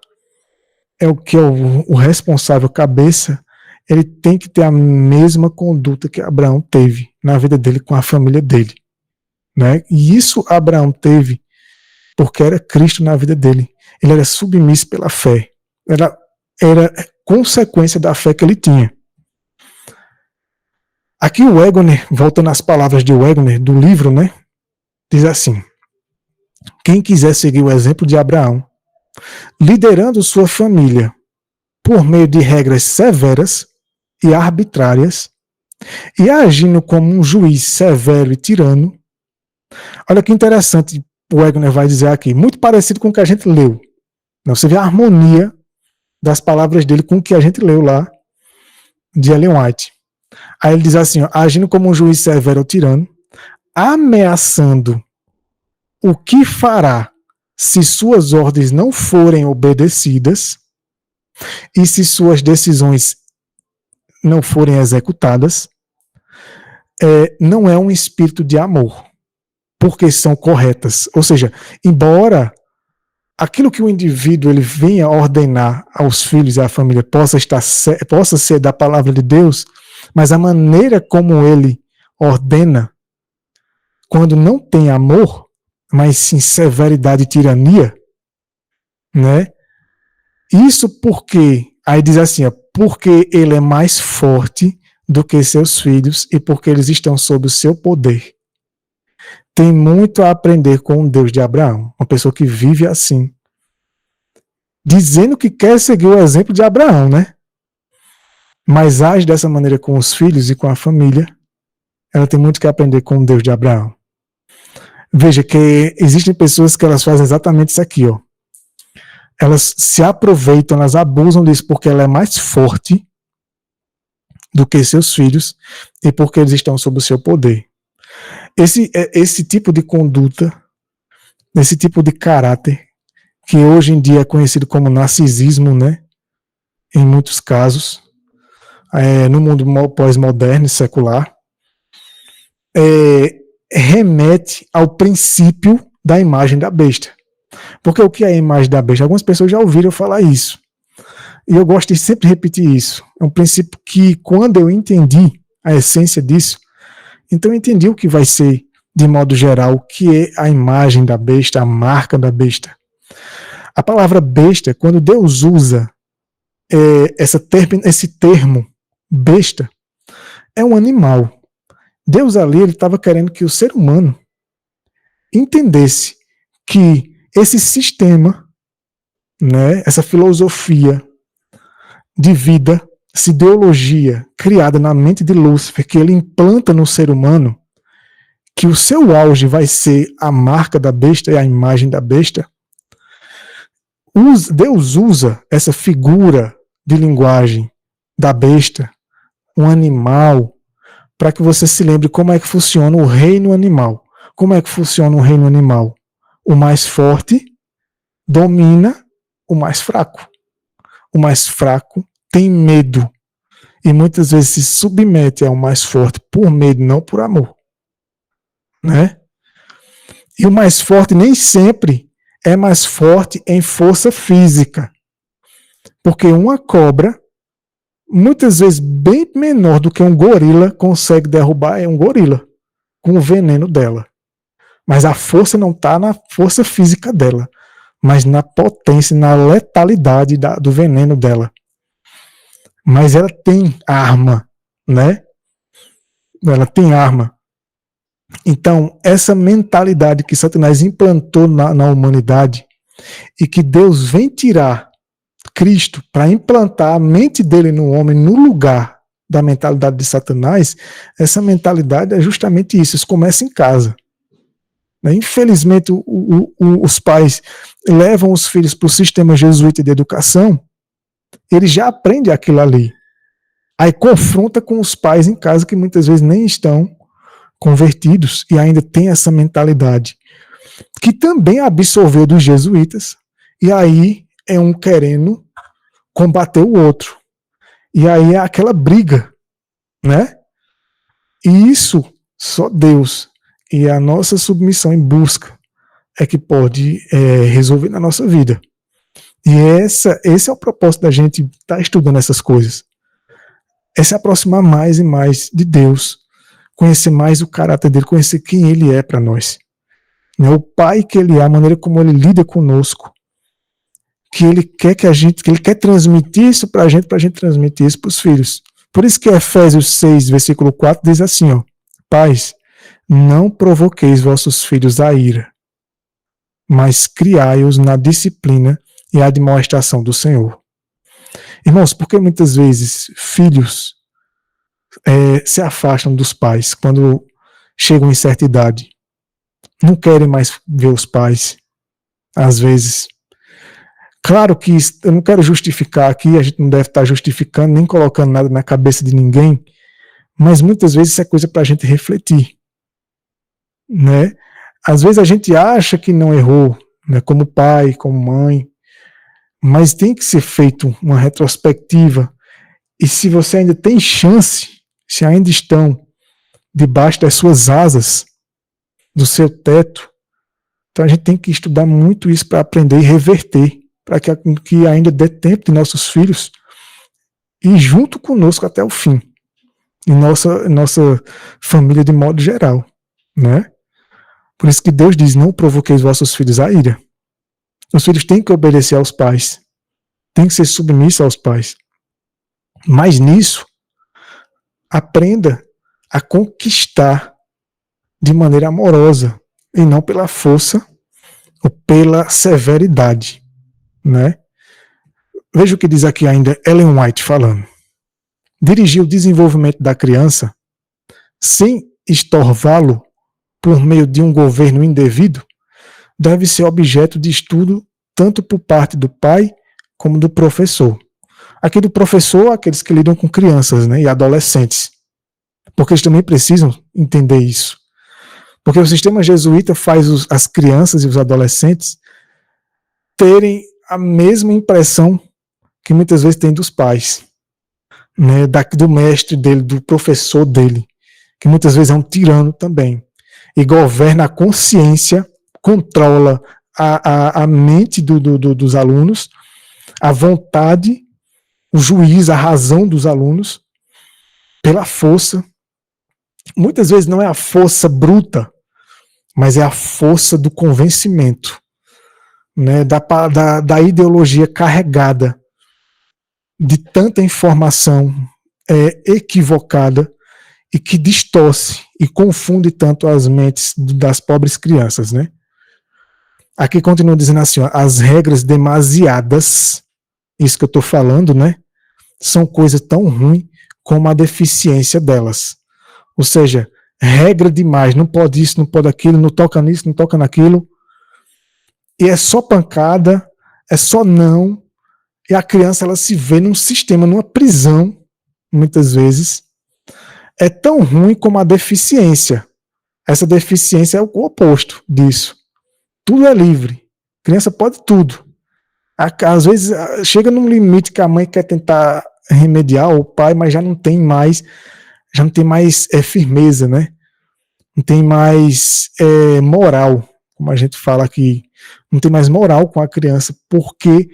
é o que é o responsável, cabeça, ele tem que ter a mesma conduta que Abraão teve na vida dele com a família dele. Né? E isso Abraão teve porque era Cristo na vida dele. Ele era submisso pela fé. Era consequência da fé que ele tinha. Aqui o Wegner, voltando às palavras de Wegner, do livro, né, diz assim: quem quiser seguir o exemplo de Abraão, liderando sua família por meio de regras severas e arbitrárias, e agindo como um juiz severo e tirano, olha que interessante o Wegner vai dizer aqui, muito parecido com o que a gente leu. Você vê a harmonia das palavras dele com o que a gente leu lá de Ellen White. Aí ele diz assim, ó, agindo como um juiz severo ou tirano, ameaçando o que fará se suas ordens não forem obedecidas e se suas decisões não forem executadas, não é um espírito de amor, porque são corretas. Ou seja, embora aquilo que o indivíduo ele venha ordenar aos filhos e à família possa ser da palavra de Deus, mas a maneira como ele ordena, quando não tem amor, mas sim severidade e tirania, né? Isso porque Aí diz assim, ó, porque ele é mais forte do que seus filhos e porque eles estão sob o seu poder. Tem muito a aprender com o Deus de Abraão, uma pessoa que vive assim, dizendo que quer seguir o exemplo de Abraão, né? Mas age dessa maneira com os filhos e com a família. Ela tem muito que aprender com o Deus de Abraão. Veja que existem pessoas que elas fazem exatamente isso aqui, ó. Elas se aproveitam, elas abusam disso porque ela é mais forte do que seus filhos e porque eles estão sob o seu poder. Esse tipo de conduta, esse tipo de caráter, que hoje em dia é conhecido como narcisismo, né? Em muitos casos, no mundo pós-moderno e secular, remete ao princípio da imagem da besta. Porque o que é a imagem da besta? Algumas pessoas já ouviram falar isso. E eu gosto de sempre repetir isso. É um princípio que, quando eu entendi a essência disso, então eu entendi o que vai ser, de modo geral, o que é a imagem da besta, a marca da besta. A palavra besta, quando Deus usa esse termo besta, é um animal. Deus ali estava querendo que o ser humano entendesse que esse sistema, né, essa filosofia de vida, essa ideologia criada na mente de Lúcifer, que ele implanta no ser humano, que o seu auge vai ser a marca da besta e a imagem da besta, Deus usa essa figura de linguagem da besta, um animal, para que você se lembre como é que funciona o reino animal. Como é que funciona o reino animal? O mais forte domina o mais fraco. O mais fraco tem medo e muitas vezes se submete ao mais forte por medo, não por amor. Né? E o mais forte nem sempre é mais forte em força física. Porque uma cobra, muitas vezes bem menor do que um gorila, consegue derrubar um gorila com o veneno dela. Mas a força não está na força física dela, mas na potência, na letalidade do veneno dela. Mas ela tem arma, né? Ela tem arma. Então, essa mentalidade que Satanás implantou na humanidade e que Deus vem tirar Cristo para implantar a mente dele no homem no lugar da mentalidade de Satanás, essa mentalidade é justamente isso. Isso começa em casa. Infelizmente, os pais levam os filhos para o sistema jesuíta de educação, eles já aprendem aquilo ali. Aí confronta com os pais em casa que muitas vezes nem estão convertidos e ainda tem essa mentalidade, que também absorveu dos jesuítas, e aí é um querendo combater o outro. E aí é aquela briga, né? E isso só Deus e a nossa submissão em busca é que pode resolver na nossa vida. E esse é o propósito da gente estar estudando essas coisas. É se aproximar mais e mais de Deus, conhecer mais o caráter dele, conhecer quem ele é para nós. O Pai que ele é, a maneira como ele lida conosco, que ele quer que ele quer transmitir isso para a gente transmitir isso para os filhos. Por isso que Efésios 6, versículo 4 diz assim, ó: Pais, não provoqueis vossos filhos a ira, mas criai-os na disciplina e admoestação do Senhor. Irmãos, porque muitas vezes filhos se afastam dos pais quando chegam em certa idade? Não querem mais ver os pais, às vezes. Claro que eu não quero justificar aqui, a gente não deve estar justificando, nem colocando nada na cabeça de ninguém, mas muitas vezes isso é coisa para a gente refletir. Né? Às vezes a gente acha que não errou, né, como pai, como mãe, mas tem que ser feito uma retrospectiva. E se você ainda tem chance, se ainda estão debaixo das suas asas, do seu teto, então a gente tem que estudar muito isso para aprender e reverter, para que ainda dê tempo de nossos filhos ir junto conosco até o fim, em nossa família de modo geral, né? Por isso que Deus diz, não provoqueis vossos filhos a ira. Os filhos têm que obedecer aos pais, tem que ser submissa aos pais. Mas nisso, aprenda a conquistar de maneira amorosa e não pela força ou pela severidade, né? Veja o que diz aqui ainda Ellen White falando. Dirigir o desenvolvimento da criança sem estorvá-lo por meio de um governo indevido deve ser objeto de estudo tanto por parte do pai como do professor. Aqui do professor, aqueles que lidam com crianças, né, e adolescentes, porque eles também precisam entender isso. Porque o sistema jesuíta faz as crianças e os adolescentes terem a mesma impressão que muitas vezes tem dos pais, né, do mestre dele, do professor dele, que muitas vezes é um tirano também, e governa a consciência, controla a mente dos alunos, a vontade, o juízo, a razão dos alunos, pela força. Muitas vezes não é a força bruta, mas é a força do convencimento, né, da ideologia carregada de tanta informação equivocada e que distorce e confunde tanto as mentes das pobres crianças, né? Aqui continua dizendo assim, ó, as regras demasiadas, isso que eu estou falando, né, são coisa tão ruim como a deficiência delas. Ou seja, regra demais, não pode isso, não pode aquilo, não toca nisso, não toca naquilo. E é só pancada, é só não. E a criança ela se vê num sistema, numa prisão, muitas vezes. É tão ruim como a deficiência. Essa deficiência é o oposto disso. Tudo é livre. A criança pode tudo. Às vezes chega num limite que a mãe quer tentar remediar, ou o pai, mas já não tem mais firmeza, né? Não tem mais moral, como a gente fala aqui. Não tem mais moral com a criança, porque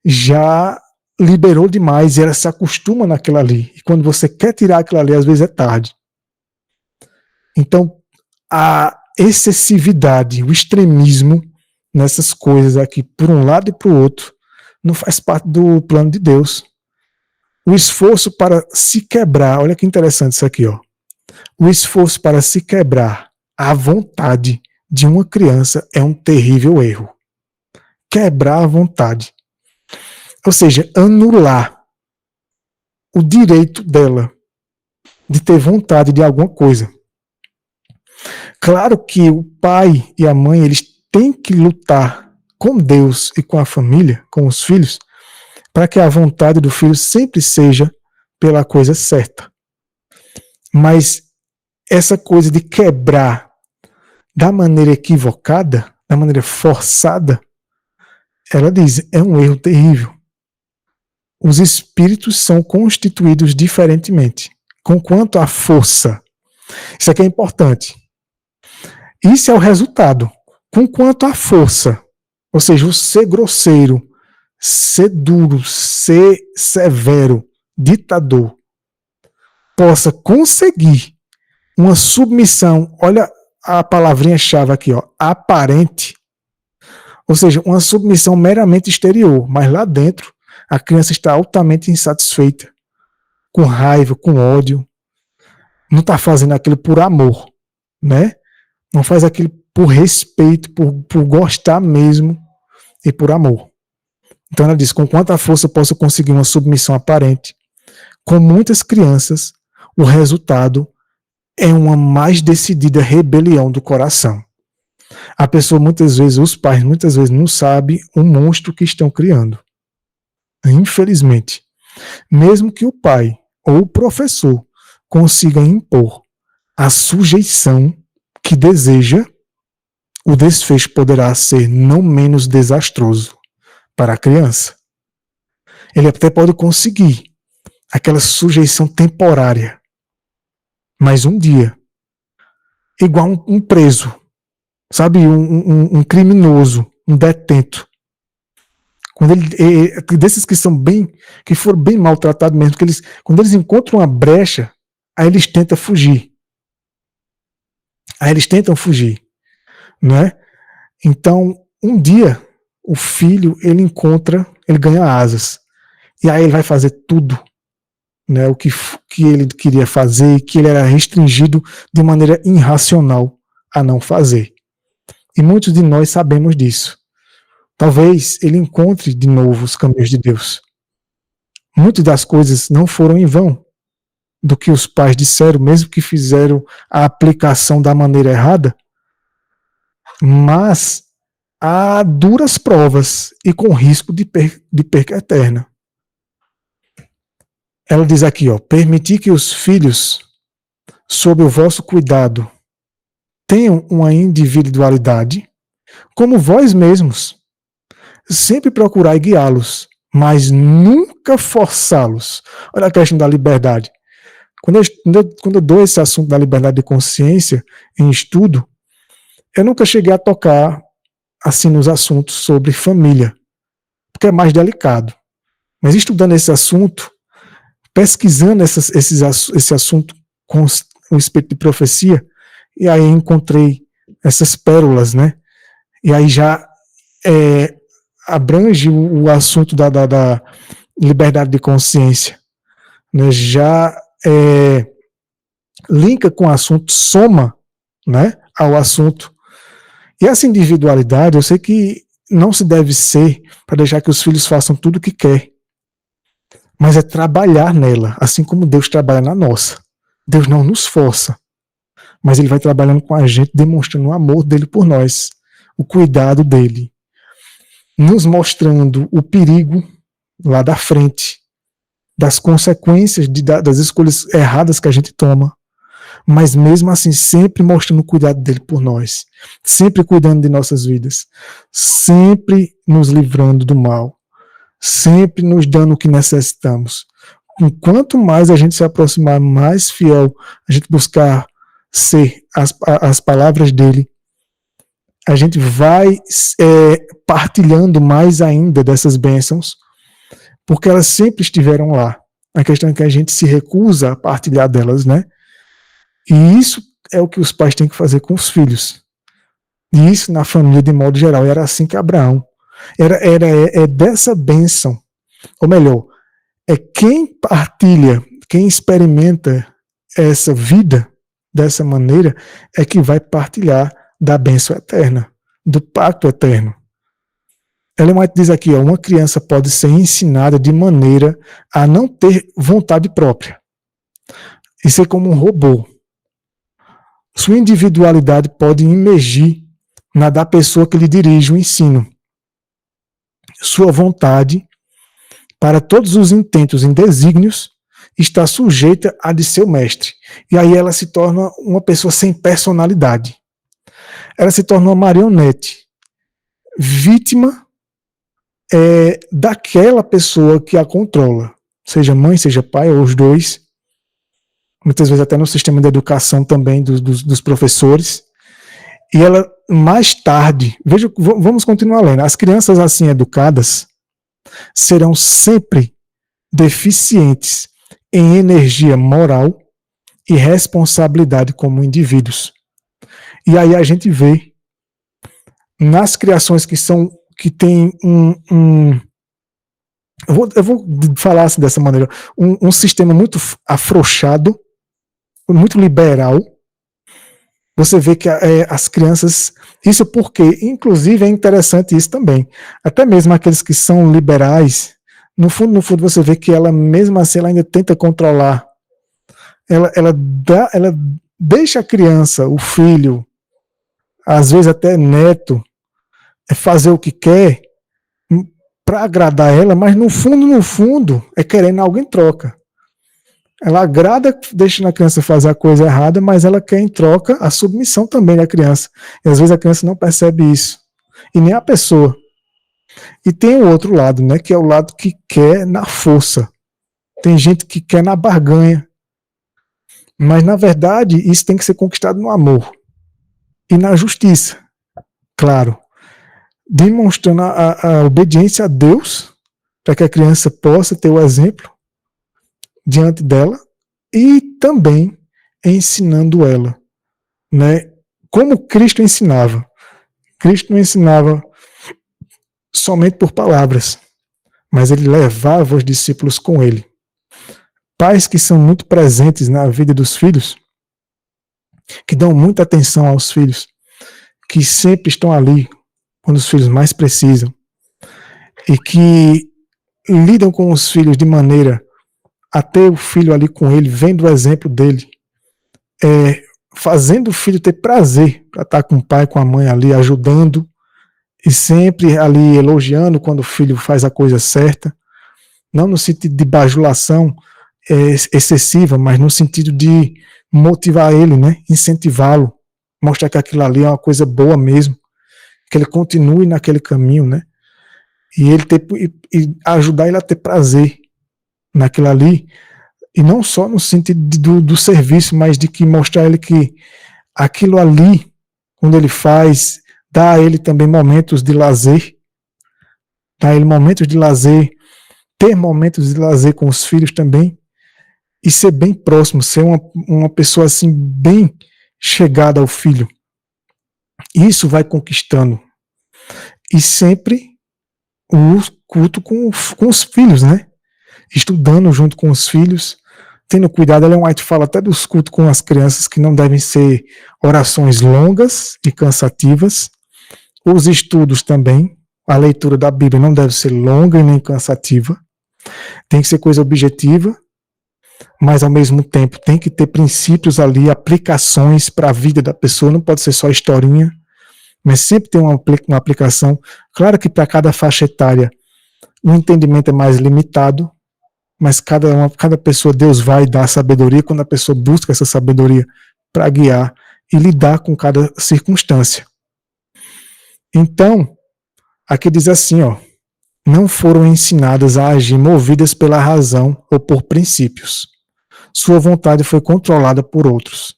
já liberou demais e ela se acostuma naquilo ali. E quando você quer tirar aquilo ali, às vezes é tarde. Então, a excessividade, o extremismo nessas coisas aqui, por um lado e por outro, não faz parte do plano de Deus. O esforço para se quebrar, olha que interessante isso aqui, ó. O esforço para se quebrar a vontade de uma criança é um terrível erro. Quebrar a vontade. Ou seja, anular o direito dela de ter vontade de alguma coisa. Claro que o pai e a mãe, eles têm que lutar com Deus e com a família, com os filhos, para que a vontade do filho sempre seja pela coisa certa. Mas essa coisa de quebrar da maneira equivocada, da maneira forçada, ela diz, é um erro terrível. Os espíritos são constituídos diferentemente, conquanto a força. Isso aqui é importante. Isso é o resultado. Conquanto a força, ou seja, o ser grosseiro, ser duro, ser severo, ditador, possa conseguir uma submissão, olha a palavrinha-chave aqui, ó, aparente, ou seja, uma submissão meramente exterior, mas lá dentro a criança está altamente insatisfeita, com raiva, com ódio, não está fazendo aquilo por amor, né? Não faz aquilo por respeito, por gostar mesmo e por amor. Então ela diz, com quanta força eu posso conseguir uma submissão aparente? Com muitas crianças, o resultado é uma mais decidida rebelião do coração. A pessoa muitas vezes, os pais muitas vezes não sabem o monstro que estão criando. Infelizmente, mesmo que o pai ou o professor consiga impor a sujeição que deseja, o desfecho poderá ser não menos desastroso para a criança. Ele até pode conseguir aquela sujeição temporária, mas um dia, igual um preso, sabe, um criminoso, um detento, quando desses que são que foram bem maltratados mesmo, quando eles encontram uma brecha, aí eles tentam fugir. Né? Então, um dia, o filho, ele ganha asas. E aí ele vai fazer tudo, né, o que ele queria fazer e que ele era restringido de maneira irracional a não fazer. E muitos de nós sabemos disso. Talvez ele encontre de novo os caminhos de Deus. Muitas das coisas não foram em vão do que os pais disseram, mesmo que fizeram a aplicação da maneira errada, mas há duras provas e com risco de perca eterna. Ela diz aqui, permitir que os filhos, sob o vosso cuidado, tenham uma individualidade, como vós mesmos. Sempre procurai guiá-los, mas nunca forçá-los. Olha a questão da liberdade. Quando eu dou esse assunto da liberdade de consciência em estudo, eu nunca cheguei a tocar assim nos assuntos sobre família, porque é mais delicado. Mas estudando esse assunto, pesquisando esse assunto com o espírito de profecia, e aí encontrei essas pérolas, né? E aí já abrange o assunto da liberdade de consciência, né? Já linka com o assunto, soma, né, ao assunto. E essa individualidade, eu sei que não se deve ser para deixar que os filhos façam tudo o que quer, mas é trabalhar nela, assim como Deus trabalha na nossa. Deus não nos força, mas Ele vai trabalhando com a gente, demonstrando o amor dele por nós, o cuidado dele, nos mostrando o perigo lá da frente, das consequências das escolhas erradas que a gente toma, mas mesmo assim sempre mostrando o cuidado dele por nós, sempre cuidando de nossas vidas, sempre nos livrando do mal, sempre nos dando o que necessitamos. Quanto mais a gente se aproximar, mais fiel a gente buscar ser as palavras dele, a gente vai partilhando mais ainda dessas bênçãos, porque elas sempre estiveram lá. A questão é que a gente se recusa a partilhar delas, né? E isso é o que os pais têm que fazer com os filhos. E isso na família de modo geral. Era assim que Abraão. É dessa bênção. Ou melhor, é quem partilha, quem experimenta essa vida dessa maneira, é que vai partilhar da bênção eterna, do pacto eterno. Ellen White diz aqui, uma criança pode ser ensinada de maneira a não ter vontade própria e ser como um robô. Sua individualidade pode emergir na da pessoa que lhe dirige o ensino. Sua vontade, para todos os intentos em desígnios, está sujeita à de seu mestre. E aí ela se torna uma pessoa sem personalidade. Ela se torna uma marionete, vítima daquela pessoa que a controla, seja mãe, seja pai, ou os dois, muitas vezes até no sistema de educação também dos professores, e ela mais tarde, veja, vamos continuar lendo, as crianças assim educadas serão sempre deficientes em energia moral e responsabilidade como indivíduos. E aí a gente vê nas criações que tem eu vou falar assim dessa maneira, um sistema muito afrouxado, muito liberal. Você vê que as crianças, isso porque, inclusive é interessante isso também, até mesmo aqueles que são liberais, no fundo você vê que ela mesmo assim ela ainda tenta controlar, ela deixa a criança, o filho, às vezes até neto, fazer o que quer para agradar ela, mas no fundo, é querendo algo em troca. Ela agrada, deixando a criança fazer a coisa errada, mas ela quer em troca a submissão também da criança. E às vezes a criança não percebe isso. E nem a pessoa. E tem o outro lado, né, que é o lado que quer na força. Tem gente que quer na barganha. Mas, na verdade, isso tem que ser conquistado no amor. E na justiça. Claro. Demonstrando a obediência a Deus, para que a criança possa ter o exemplo diante dela, e também ensinando ela, né? Como Cristo ensinava. Cristo não ensinava somente por palavras, mas ele levava os discípulos com ele. Pais que são muito presentes na vida dos filhos, que dão muita atenção aos filhos, que sempre estão ali quando os filhos mais precisam, e que lidam com os filhos de maneira a ter o filho ali com ele, vendo o exemplo dele, fazendo o filho ter prazer para estar com o pai, com a mãe ali, ajudando, e sempre ali elogiando quando o filho faz a coisa certa, não no sentido de bajulação excessiva, mas no sentido de motivar ele, né? Incentivá-lo, mostrar que aquilo ali é uma coisa boa mesmo, que ele continue naquele caminho, né? E ele e ajudar ele a ter prazer naquilo ali, e não só no sentido do serviço, mas de que mostrar a ele que aquilo ali, quando ele faz, dá a ele também momentos de lazer, dá a ele momentos de lazer, ter momentos de lazer com os filhos também, e ser bem próximo, ser uma pessoa assim bem chegada ao filho. Isso vai conquistando. E sempre o culto com os filhos, né? Estudando junto com os filhos, tendo cuidado. Ellen White fala até dos cultos com as crianças, que não devem ser orações longas e cansativas. Os estudos também, a leitura da Bíblia não deve ser longa e nem cansativa. Tem que ser coisa objetiva, mas ao mesmo tempo tem que ter princípios ali, aplicações para a vida da pessoa, não pode ser só historinha, mas sempre tem uma aplicação. Claro que para cada faixa etária o entendimento é mais limitado, mas cada pessoa, Deus vai dar sabedoria quando a pessoa busca essa sabedoria para guiar e lidar com cada circunstância. Então, aqui diz assim, ó, não foram ensinadas a agir movidas pela razão ou por princípios. Sua vontade foi controlada por outros.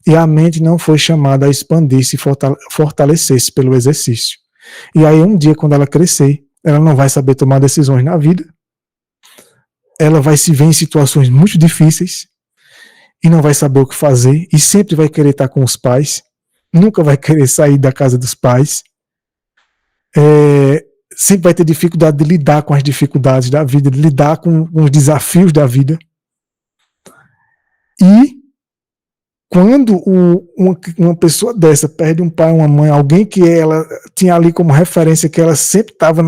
E a mente não foi chamada a expandir-se e fortalecer-se pelo exercício. E aí um dia, quando ela crescer, ela não vai saber tomar decisões na vida, ela vai se ver em situações muito difíceis e não vai saber o que fazer, e sempre vai querer estar com os pais, nunca vai querer sair da casa dos pais, sempre vai ter dificuldade de lidar com as dificuldades da vida, de lidar com os desafios da vida. E quando uma pessoa dessa perde um pai, uma mãe, alguém que ela tinha ali como referência, que ela sempre estava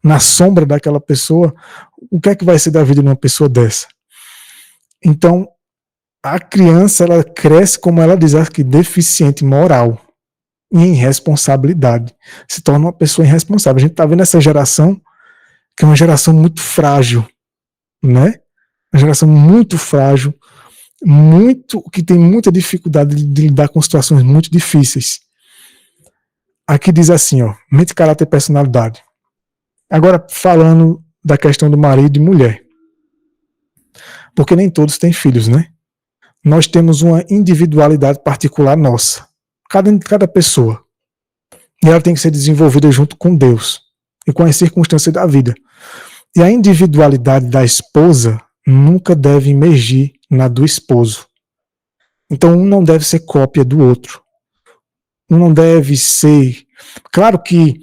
na sombra daquela pessoa, o que é que vai ser da vida de uma pessoa dessa? Então, a criança, ela cresce, como ela diz aqui, deficiente moral e em responsabilidade. Se torna uma pessoa irresponsável. A gente está vendo essa geração, que é uma geração muito frágil, né? Uma geração muito frágil, que tem muita dificuldade de lidar com situações muito difíceis. Aqui diz assim, ó, mente, caráter e personalidade. Agora, falando da questão do marido e mulher. Porque nem todos têm filhos, né? Nós temos uma individualidade particular nossa. Cada pessoa. E ela tem que ser desenvolvida junto com Deus e com as circunstâncias da vida. E a individualidade da esposa nunca deve emergir na do esposo. Então, um não deve ser cópia do outro. Um não deve ser... Claro que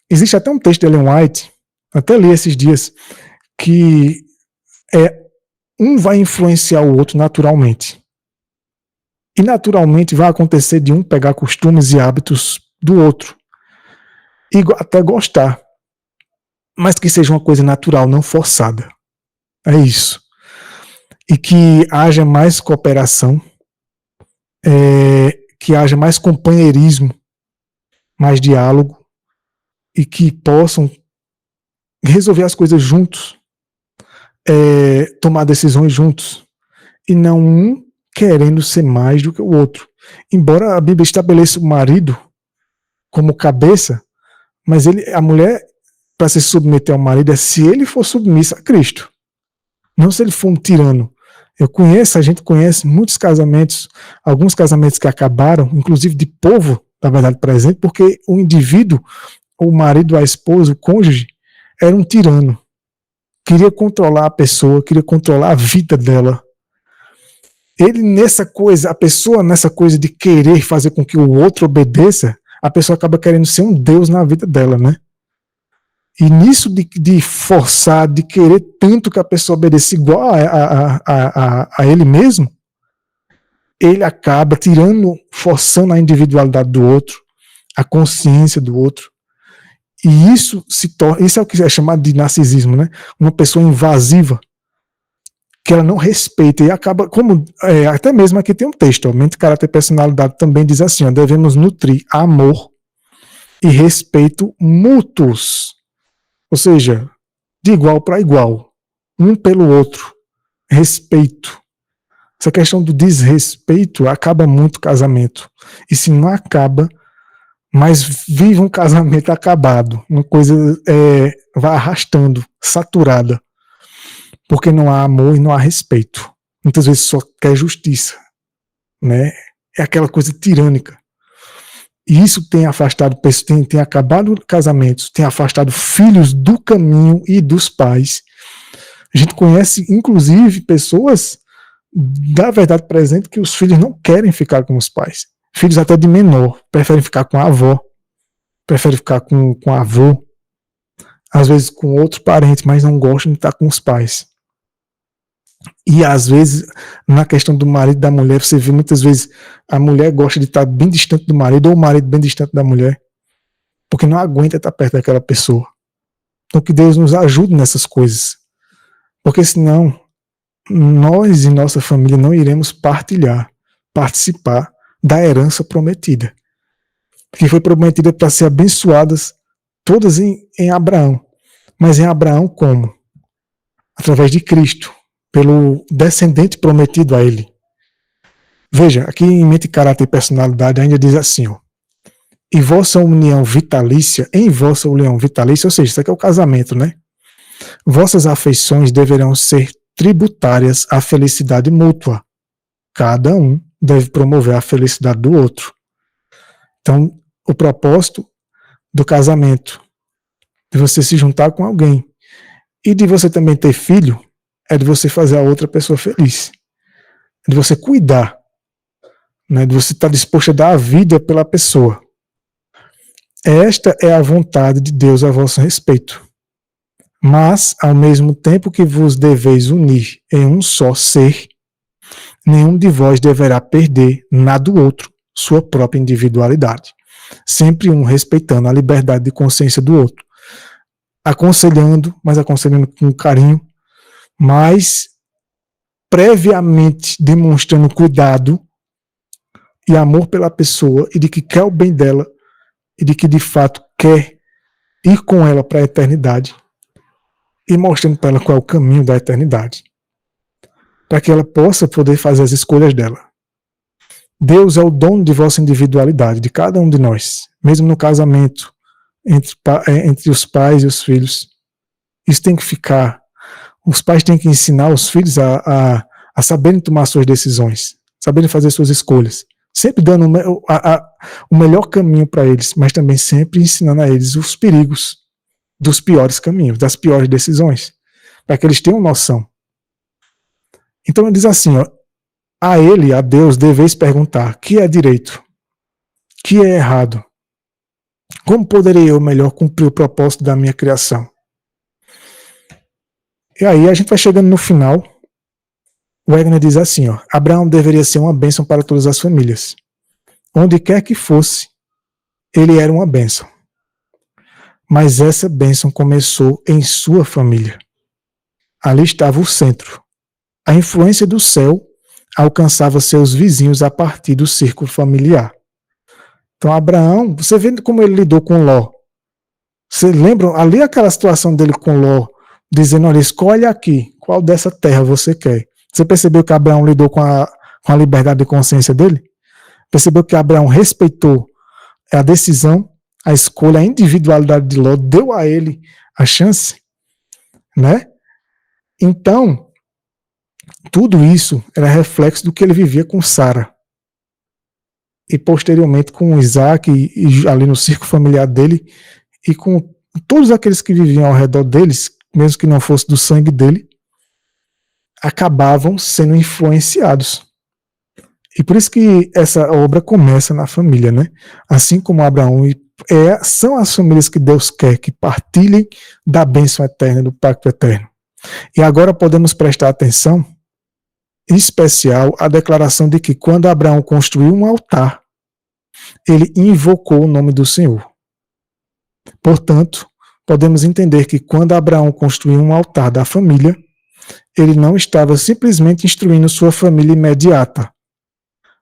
existe até um texto de Ellen White, até li esses dias, que um vai influenciar o outro naturalmente. E naturalmente vai acontecer de um pegar costumes e hábitos do outro. E até gostar. Mas que seja uma coisa natural, não forçada. É isso. E que haja mais cooperação, que haja mais companheirismo, mais diálogo, e que possam resolver as coisas juntos, tomar decisões juntos, e não um querendo ser mais do que o outro. Embora a Bíblia estabeleça o marido como cabeça, mas a mulher, para se submeter ao marido, é se ele for submisso a Cristo, não se ele for um tirano. A gente conhece muitos casamentos, alguns casamentos que acabaram, inclusive de povo, na verdade, presente, porque o indivíduo, o marido, a esposa, o cônjuge, era um tirano. Queria controlar a pessoa, queria controlar a vida dela. A pessoa nessa coisa de querer fazer com que o outro obedeça, a pessoa acaba querendo ser um Deus na vida dela, né? E nisso de forçar, de querer tanto que a pessoa obedeça igual a ele mesmo, ele acaba tirando, forçando a individualidade do outro, a consciência do outro. E isso se torna, isso é o que é chamado de narcisismo, né? Uma pessoa invasiva, que ela não respeita e acaba, como até mesmo aqui tem um texto, ó, Mente, Caráter e Personalidade também diz assim, ó, devemos nutrir amor e respeito mútuos, ou seja, de igual para igual, um pelo outro, respeito. Essa questão do desrespeito acaba muito o casamento. E se não acaba, mas vive um casamento acabado, uma coisa vai arrastando, saturada, porque não há amor e não há respeito. Muitas vezes só quer justiça, né? É aquela coisa tirânica. E isso tem afastado, tem acabado casamentos, tem afastado filhos do caminho e dos pais. A gente conhece, inclusive, pessoas da verdade presente que os filhos não querem ficar com os pais. Filhos até de menor, preferem ficar com a avó, preferem ficar com a avô, às vezes com outro parente, mas não gostam de estar com os pais. E às vezes, na questão do marido e da mulher, você vê muitas vezes a mulher gosta de estar bem distante do marido, ou o marido bem distante da mulher, porque não aguenta estar perto daquela pessoa. Então que Deus nos ajude nessas coisas, porque senão nós e nossa família não iremos participar da herança prometida, que foi prometida para ser abençoadas todas em Abraão. Mas em Abraão como? Através de Cristo, pelo descendente prometido a ele. Veja, aqui em Mente, Caráter e Personalidade ainda diz assim, ó, em vossa união vitalícia, ou seja, isso aqui é o casamento, né? Vossas afeições deverão ser tributárias à felicidade mútua. Cada um deve promover a felicidade do outro. Então, o propósito do casamento, de você se juntar com alguém e de você também ter filho, é de você fazer a outra pessoa feliz. É de você cuidar, né? De você estar disposto a dar a vida pela pessoa. Esta é a vontade de Deus a vosso respeito. Mas, ao mesmo tempo que vos deveis unir em um só ser, nenhum de vós deverá perder na do outro sua própria individualidade. Sempre um respeitando a liberdade de consciência do outro. Aconselhando, mas aconselhando com carinho, mas previamente demonstrando cuidado e amor pela pessoa e de que quer o bem dela e de que de fato quer ir com ela para a eternidade e mostrando para ela qual é o caminho da eternidade, para que ela possa poder fazer as escolhas dela. Deus é o dono de vossa individualidade, de cada um de nós, mesmo no casamento, entre os pais e os filhos. Isso tem que ficar. Os pais têm que ensinar os filhos a saberem tomar suas decisões, saberem fazer suas escolhas, sempre dando o melhor caminho para eles, mas também sempre ensinando a eles os perigos dos piores caminhos, das piores decisões, para que eles tenham noção. Então ele diz assim, ó, a ele, a Deus, deveis perguntar, que é direito? Que é errado? Como poderei eu melhor cumprir o propósito da minha criação? E aí a gente vai chegando no final, o Wegner diz assim, ó, Abraão deveria ser uma bênção para todas as famílias. Onde quer que fosse, ele era uma bênção. Mas essa bênção começou em sua família. Ali estava o centro. A influência do céu alcançava seus vizinhos a partir do círculo familiar. Então Abraão, você vê como ele lidou com Ló. Você lembra ali aquela situação dele com Ló, dizendo, olha, escolhe aqui, qual dessa terra você quer. Você percebeu que Abraão lidou com a liberdade de consciência dele? Percebeu que Abraão respeitou a decisão, a escolha, a individualidade de Ló, deu a ele a chance, né? Então, tudo isso era reflexo do que ele vivia com Sara. E posteriormente com Isaac, e ali no círculo familiar dele, e com todos aqueles que viviam ao redor deles, mesmo que não fosse do sangue dele, acabavam sendo influenciados. E por isso que essa obra começa na família, né? Assim como Abraão são as famílias que Deus quer que partilhem da bênção eterna, do pacto eterno. E agora podemos prestar atenção, em especial, à declaração de que quando Abraão construiu um altar, ele invocou o nome do Senhor. Portanto, podemos entender que quando Abraão construiu um altar da família, ele não estava simplesmente instruindo sua família imediata,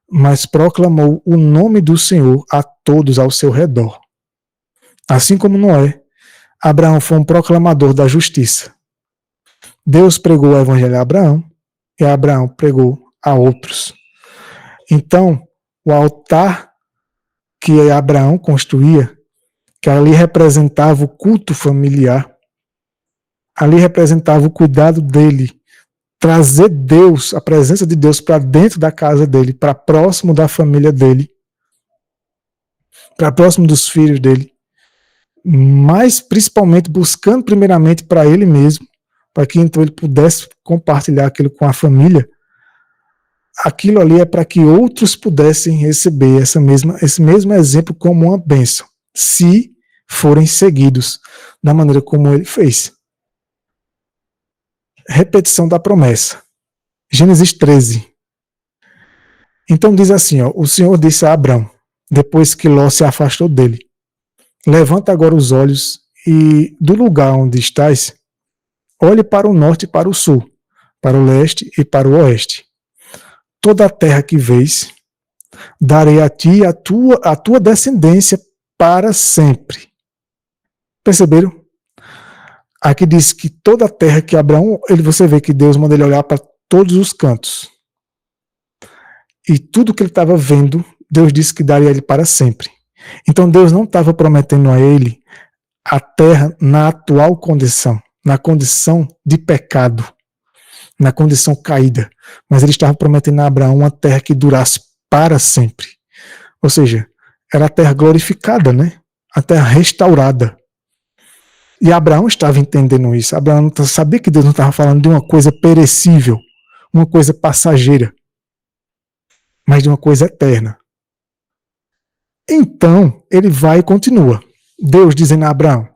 mas proclamou o nome do Senhor a todos ao seu redor. Assim como Noé, Abraão foi um proclamador da justiça. Deus pregou o evangelho a Abraão e Abraão pregou a outros. Então, o altar que Abraão construía, que ali representava o culto familiar, ali representava o cuidado dele, trazer Deus, a presença de Deus para dentro da casa dele, para próximo da família dele, para próximo dos filhos dele, mas principalmente buscando primeiramente para ele mesmo, para que então ele pudesse compartilhar aquilo com a família. Aquilo ali é para que outros pudessem receber esse mesmo exemplo como uma bênção, se forem seguidos da maneira como ele fez. Repetição da promessa. Gênesis 13. Então diz assim, o Senhor disse a Abrão, depois que Ló se afastou dele: levanta agora os olhos e do lugar onde estás, olhe para o norte e para o sul, para o leste e para o oeste. Toda a terra que vês, darei a ti e a tua descendência para sempre. Perceberam? Aqui diz que toda a terra que Abraão, você vê que Deus manda ele olhar para todos os cantos. E tudo que ele estava vendo, Deus disse que daria a ele para sempre. Então Deus não estava prometendo a ele a terra na atual condição, na condição de pecado, na condição caída, mas ele estava prometendo a Abraão uma terra que durasse para sempre. Ou seja, era a terra glorificada, né? A terra restaurada. E Abraão estava entendendo isso. Abraão sabia que Deus não estava falando de uma coisa perecível, uma coisa passageira, mas de uma coisa eterna. Então, ele vai e continua. Deus dizendo a Abraão: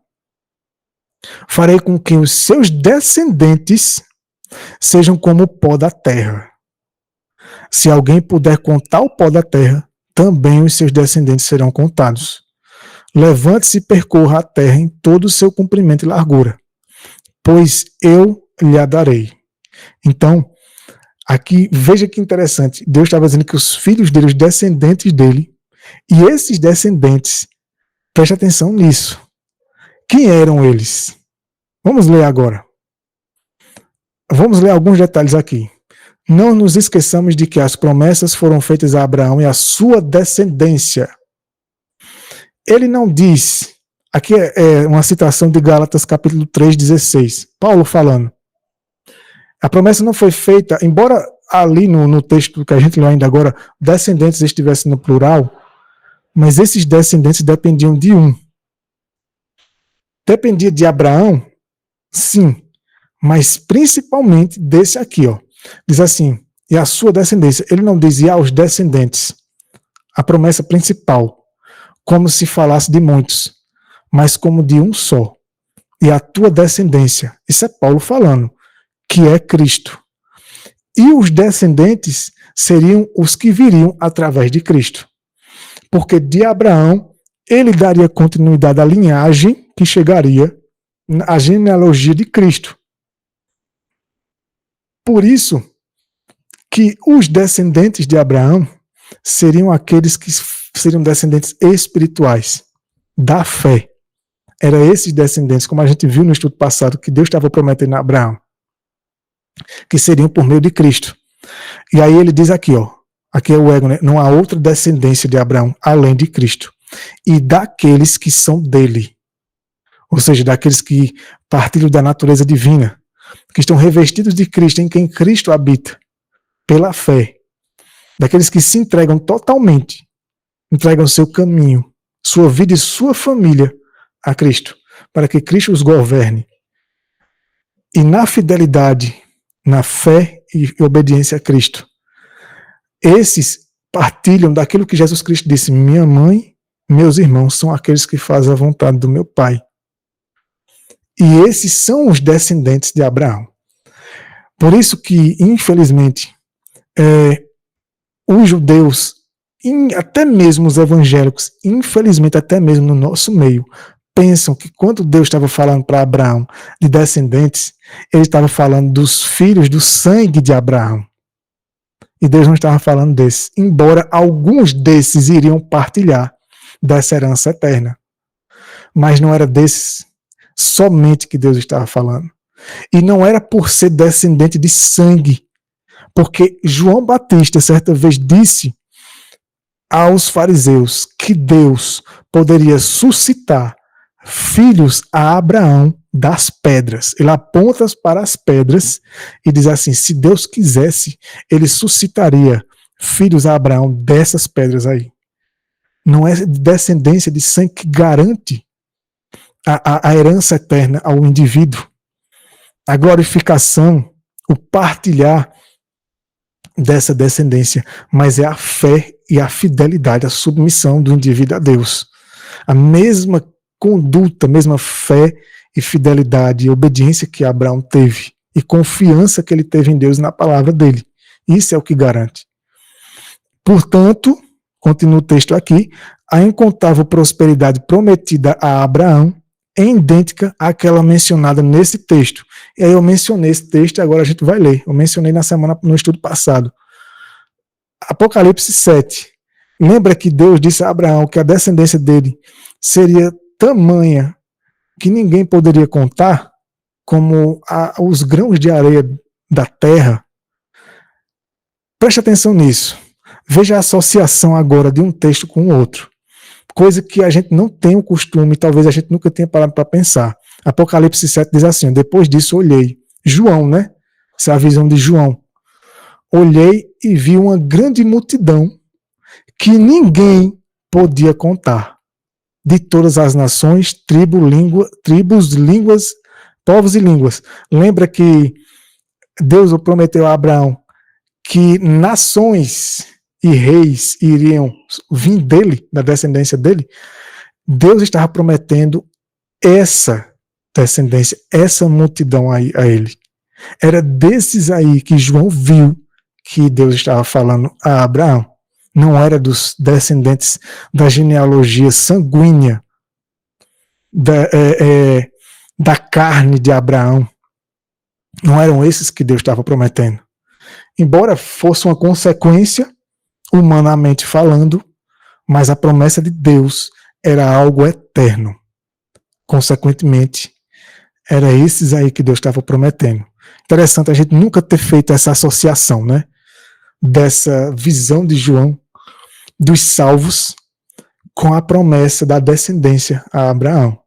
farei com que os seus descendentes sejam como o pó da terra. Se alguém puder contar o pó da terra, também os seus descendentes serão contados. Levante-se e percorra a terra em todo o seu comprimento e largura, pois eu lhe a darei. Então, aqui, veja que interessante, Deus estava dizendo que os filhos dele, os descendentes dele, e esses descendentes, preste atenção nisso. Quem eram eles? Vamos ler agora. Vamos ler alguns detalhes aqui. Não nos esqueçamos de que as promessas foram feitas a Abraão e a sua descendência. Ele não diz, aqui é uma citação de Gálatas capítulo 3:16, Paulo falando. A promessa não foi feita, embora ali no texto que a gente leu ainda agora, descendentes estivessem no plural, mas esses descendentes dependiam de um. Dependia de Abraão, sim, mas principalmente desse aqui, Diz assim, e a sua descendência. Ele não dizia aos descendentes, a promessa principal, como se falasse de muitos, mas como de um só. E a tua descendência. Isso é Paulo falando, que é Cristo. E os descendentes seriam os que viriam através de Cristo. Porque de Abraão, ele daria continuidade à linhagem que chegaria, à genealogia de Cristo. Por isso que os descendentes de Abraão seriam aqueles que seriam descendentes espirituais, da fé. Era esses descendentes, como a gente viu no estudo passado, que Deus estava prometendo a Abraão, que seriam por meio de Cristo. E aí ele diz aqui, aqui é o ego, né? Não há outra descendência de Abraão além de Cristo. E daqueles que são dele. Ou seja, daqueles que partilham da natureza divina, que estão revestidos de Cristo, em quem Cristo habita, pela fé. Daqueles que se entregam totalmente, entregam seu caminho, sua vida e sua família a Cristo, para que Cristo os governe. E na fidelidade, na fé e obediência a Cristo, esses partilham daquilo que Jesus Cristo disse: minha mãe meus irmãos são aqueles que fazem a vontade do meu Pai. E esses são os descendentes de Abraão. Por isso que, infelizmente, os judeus, até mesmo os evangélicos, infelizmente até mesmo no nosso meio, pensam que quando Deus estava falando para Abraão de descendentes, ele estava falando dos filhos do sangue de Abraão. E Deus não estava falando desses, embora alguns desses iriam partilhar dessa herança eterna. Mas não era desses somente que Deus estava falando. E não era por ser descendente de sangue, porque João Batista certa vez disse aos fariseus que Deus poderia suscitar filhos a Abraão das pedras. Ele aponta para as pedras e diz assim, se Deus quisesse, ele suscitaria filhos a Abraão dessas pedras aí. Não é descendência de sangue que garante a herança eterna ao indivíduo. A glorificação, o partilhar dessa descendência, mas é a fé e a fidelidade, a submissão do indivíduo a Deus. A mesma conduta, a mesma fé e fidelidade e obediência que Abraão teve e confiança que ele teve em Deus na palavra dele. Isso é o que garante. Portanto, continua o texto aqui, a incontável prosperidade prometida a Abraão é idêntica àquela mencionada nesse texto. E aí eu mencionei esse texto e agora a gente vai ler. Eu mencionei no estudo passado. Apocalipse 7. Lembra que Deus disse a Abraão que a descendência dele seria tamanha que ninguém poderia contar, como os grãos de areia da terra? Preste atenção nisso. Veja a associação agora de um texto com o outro. Coisa que a gente não tem o costume, talvez a gente nunca tenha parado para pensar. Apocalipse 7 diz assim, depois disso olhei. João, né? Essa é a visão de João. Olhei e vi uma grande multidão que ninguém podia contar. De todas as nações, tribos, línguas, povos e línguas. Lembra que Deus prometeu a Abraão que nações e reis iriam vir dele, da descendência dele? Deus estava prometendo essa descendência, essa multidão a ele. Era desses aí que João viu que Deus estava falando a Abraão. Não era dos descendentes da genealogia sanguínea da carne de Abraão. Não eram esses que Deus estava prometendo. Embora fosse uma consequência, humanamente falando, mas a promessa de Deus era algo eterno. Consequentemente, era esses aí que Deus estava prometendo. Interessante a gente nunca ter feito essa associação, né? Dessa visão de João dos salvos com a promessa da descendência a Abraão.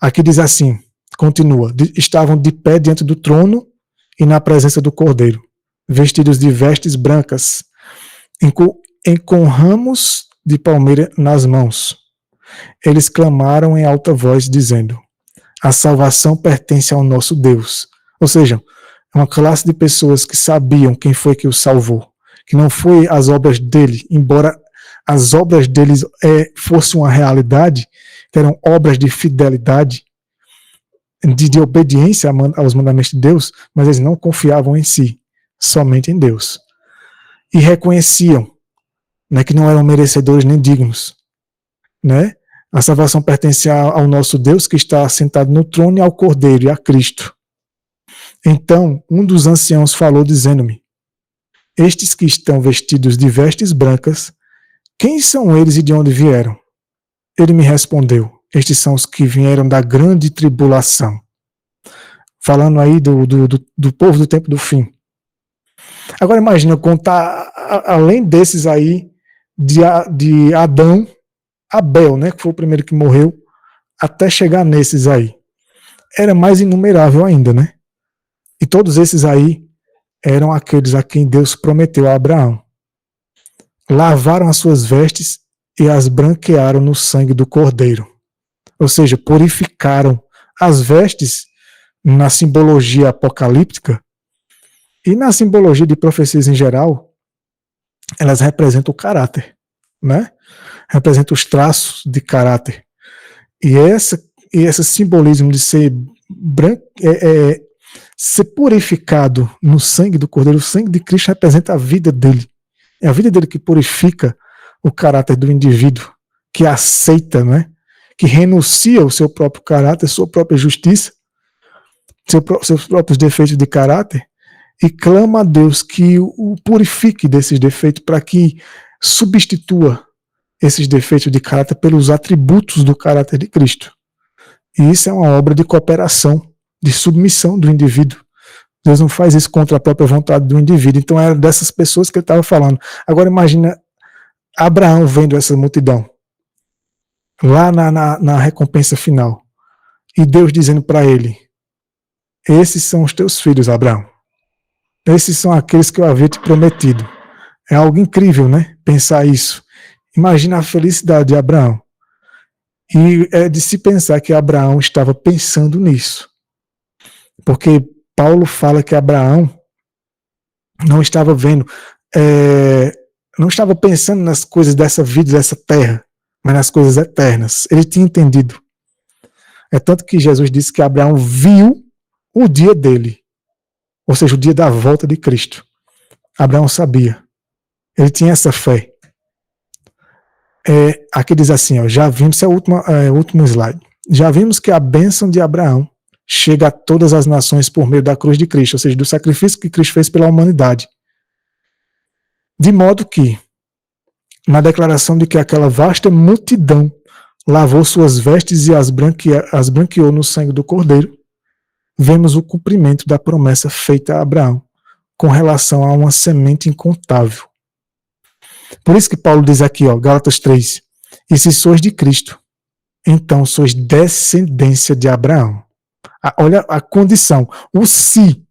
Aqui diz assim, continua, estavam de pé diante do trono e na presença do Cordeiro, vestidos de vestes brancas, com ramos de palmeira nas mãos. Eles clamaram em alta voz, dizendo, a salvação pertence ao nosso Deus. Ou seja, é uma classe de pessoas que sabiam quem foi que o salvou, que não foi as obras dele, embora as obras deles fossem uma realidade, que eram obras de fidelidade, de obediência aos mandamentos de Deus, mas eles não confiavam em si, somente em Deus. E reconheciam, né, que não eram merecedores nem dignos. Né? A salvação pertence ao nosso Deus que está sentado no trono e ao Cordeiro e a Cristo. Então, um dos anciãos falou dizendo-me, estes que estão vestidos de vestes brancas, quem são eles e de onde vieram? Ele me respondeu, estes são os que vieram da grande tribulação. Falando aí do povo do tempo do fim. Agora imagina contar, além desses aí, de Adão, Abel, né, que foi o primeiro que morreu, até chegar nesses aí. Era mais inumerável ainda, né? E todos esses aí eram aqueles a quem Deus prometeu a Abraão. Lavaram as suas vestes e as branquearam no sangue do Cordeiro. Ou seja, purificaram as vestes na simbologia apocalíptica e na simbologia de profecias em geral, elas representam o caráter. né? Representa os traços de caráter. E esse simbolismo de ser ser purificado no sangue do Cordeiro, o sangue de Cristo representa a vida dele. É a vida dele que purifica o caráter do indivíduo, que aceita, né? Que renuncia ao seu próprio caráter, sua própria justiça, seus próprios defeitos de caráter, e clama a Deus que o purifique desses defeitos para que substitua esses defeitos de caráter pelos atributos do caráter de Cristo. E isso é uma obra de cooperação, de submissão do indivíduo. Deus não faz isso contra a própria vontade do indivíduo. Então era dessas pessoas que ele estava falando. Agora imagina Abraão vendo essa multidão, lá na recompensa final. E Deus dizendo para ele: esses são os teus filhos, Abraão. Esses são aqueles que eu havia te prometido. É algo incrível, né? Pensar isso. Imagina a felicidade de Abraão. E é de se pensar que Abraão estava pensando nisso. Porque Paulo fala que Abraão não estava vendo, não estava pensando nas coisas dessa vida, dessa terra, mas nas coisas eternas. Ele tinha entendido. É tanto que Jesus disse que Abraão viu o dia dele, ou seja, o dia da volta de Cristo. Abraão sabia. Ele tinha essa fé. Aqui diz assim, ó, já vimos, esse é o último slide. Já vimos que a bênção de Abraão chega a todas as nações por meio da cruz de Cristo, ou seja, do sacrifício que Cristo fez pela humanidade. De modo que, na declaração de que aquela vasta multidão lavou suas vestes e as branqueou no sangue do Cordeiro, vemos o cumprimento da promessa feita a Abraão com relação a uma semente incontável. Por isso que Paulo diz aqui, ó, Gálatas 3, e se sois de Cristo, então sois descendência de Abraão. Olha a condição, o se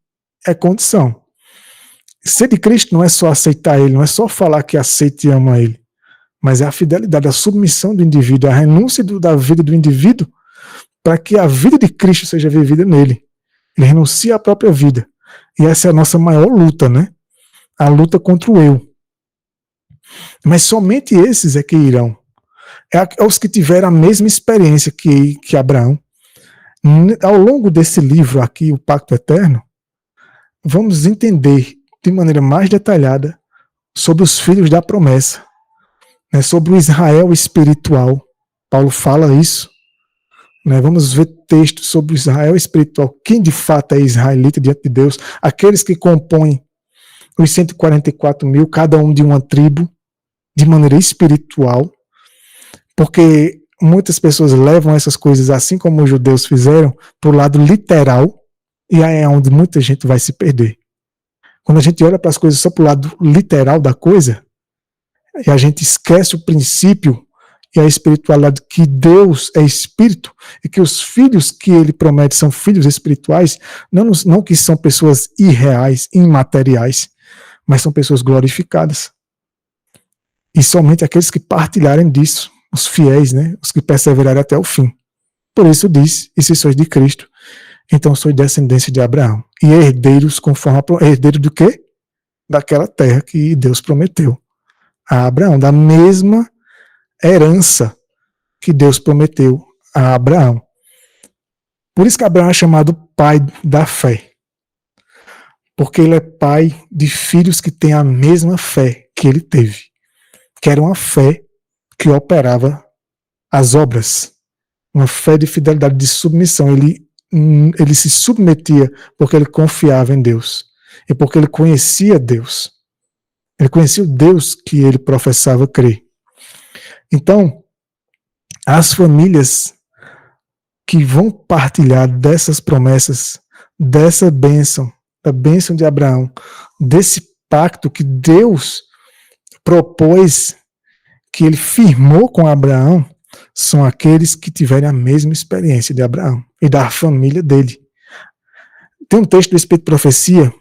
é condição. Ser de Cristo não é só aceitar ele, não é só falar que aceita e ama ele, mas é a fidelidade, a submissão do indivíduo, a renúncia da vida do indivíduo para que a vida de Cristo seja vivida nele. Ele renuncia à própria vida. E essa é a nossa maior luta, né? A luta contra o eu. Mas somente esses é que irão. É os que tiveram a mesma experiência que Abraão. Ao longo desse livro aqui, O Pacto Eterno, vamos entender de maneira mais detalhada sobre os filhos da promessa, né, sobre o Israel espiritual. Paulo fala isso. Né, vamos ver textos sobre o Israel espiritual, quem de fato é israelita diante de Deus, aqueles que compõem os 144 mil, cada um de uma tribo, de maneira espiritual, porque muitas pessoas levam essas coisas, assim como os judeus fizeram, para o lado literal, e aí é onde muita gente vai se perder. Quando a gente olha para as coisas só para o lado literal da coisa, e a gente esquece o princípio e a espiritualidade, que Deus é espírito, e que os filhos que ele promete são filhos espirituais, não que são pessoas irreais, imateriais, mas são pessoas glorificadas. E somente aqueles que partilharem disso, os fiéis, né, os que perseverarem até o fim. Por isso diz, e se sois de Cristo, então sois descendência de Abraão. E herdeiros conforme herdeiro do quê? Daquela terra que Deus prometeu a Abraão, da mesma herança que Deus prometeu a Abraão. Por isso que Abraão é chamado pai da fé. Porque ele é pai de filhos que têm a mesma fé que ele teve. Que era uma fé que operava as obras. Uma fé de fidelidade, de submissão. Ele se submetia porque ele confiava em Deus. E porque ele conhecia Deus. Ele conhecia o Deus que ele professava crer. Então, as famílias que vão partilhar dessas promessas, dessa bênção, da bênção de Abraão, desse pacto que Deus propôs, que ele firmou com Abraão, são aqueles que tiverem a mesma experiência de Abraão e da família dele. Tem um texto do Espírito de Profecia,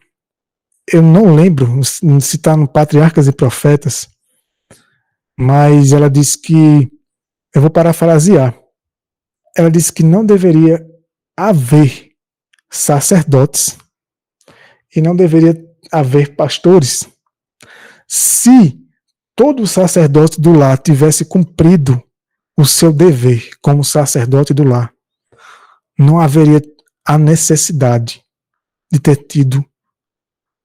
eu não lembro se está no Patriarcas e Profetas, mas ela diz que, eu vou parafrasear, ela diz que não deveria haver sacerdotes e não deveria haver pastores se todo sacerdote do lar tivesse cumprido o seu dever como sacerdote do lar, não haveria a necessidade de ter tido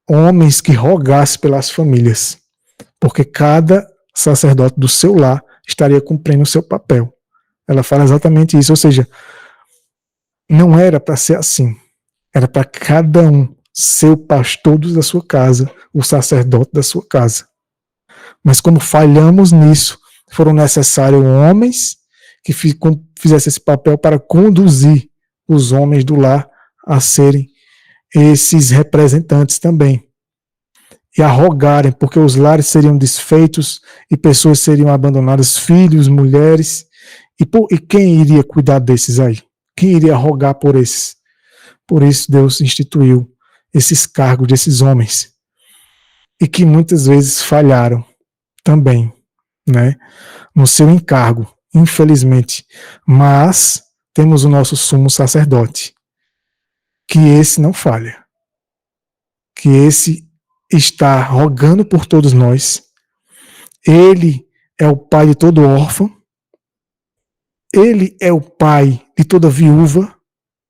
homens que rogassem pelas famílias, porque cada sacerdote do seu lar estaria cumprindo o seu papel. Ela fala exatamente isso, ou seja, não era para ser assim, era para cada um ser o pastor da sua casa, o sacerdote da sua casa. Mas como falhamos nisso, foram necessários homens que fizessem esse papel para conduzir os homens do lar a serem esses representantes também. E a rogarem, porque os lares seriam desfeitos e pessoas seriam abandonadas, filhos, mulheres. E quem iria cuidar desses aí? Quem iria rogar por esses? Por isso Deus instituiu esses cargos desses homens. E que muitas vezes falharam também, né, no seu encargo, infelizmente. Mas temos o nosso sumo sacerdote, que esse não falha, que esse está rogando por todos nós. Ele é o pai de todo órfão, ele é o pai de toda viúva,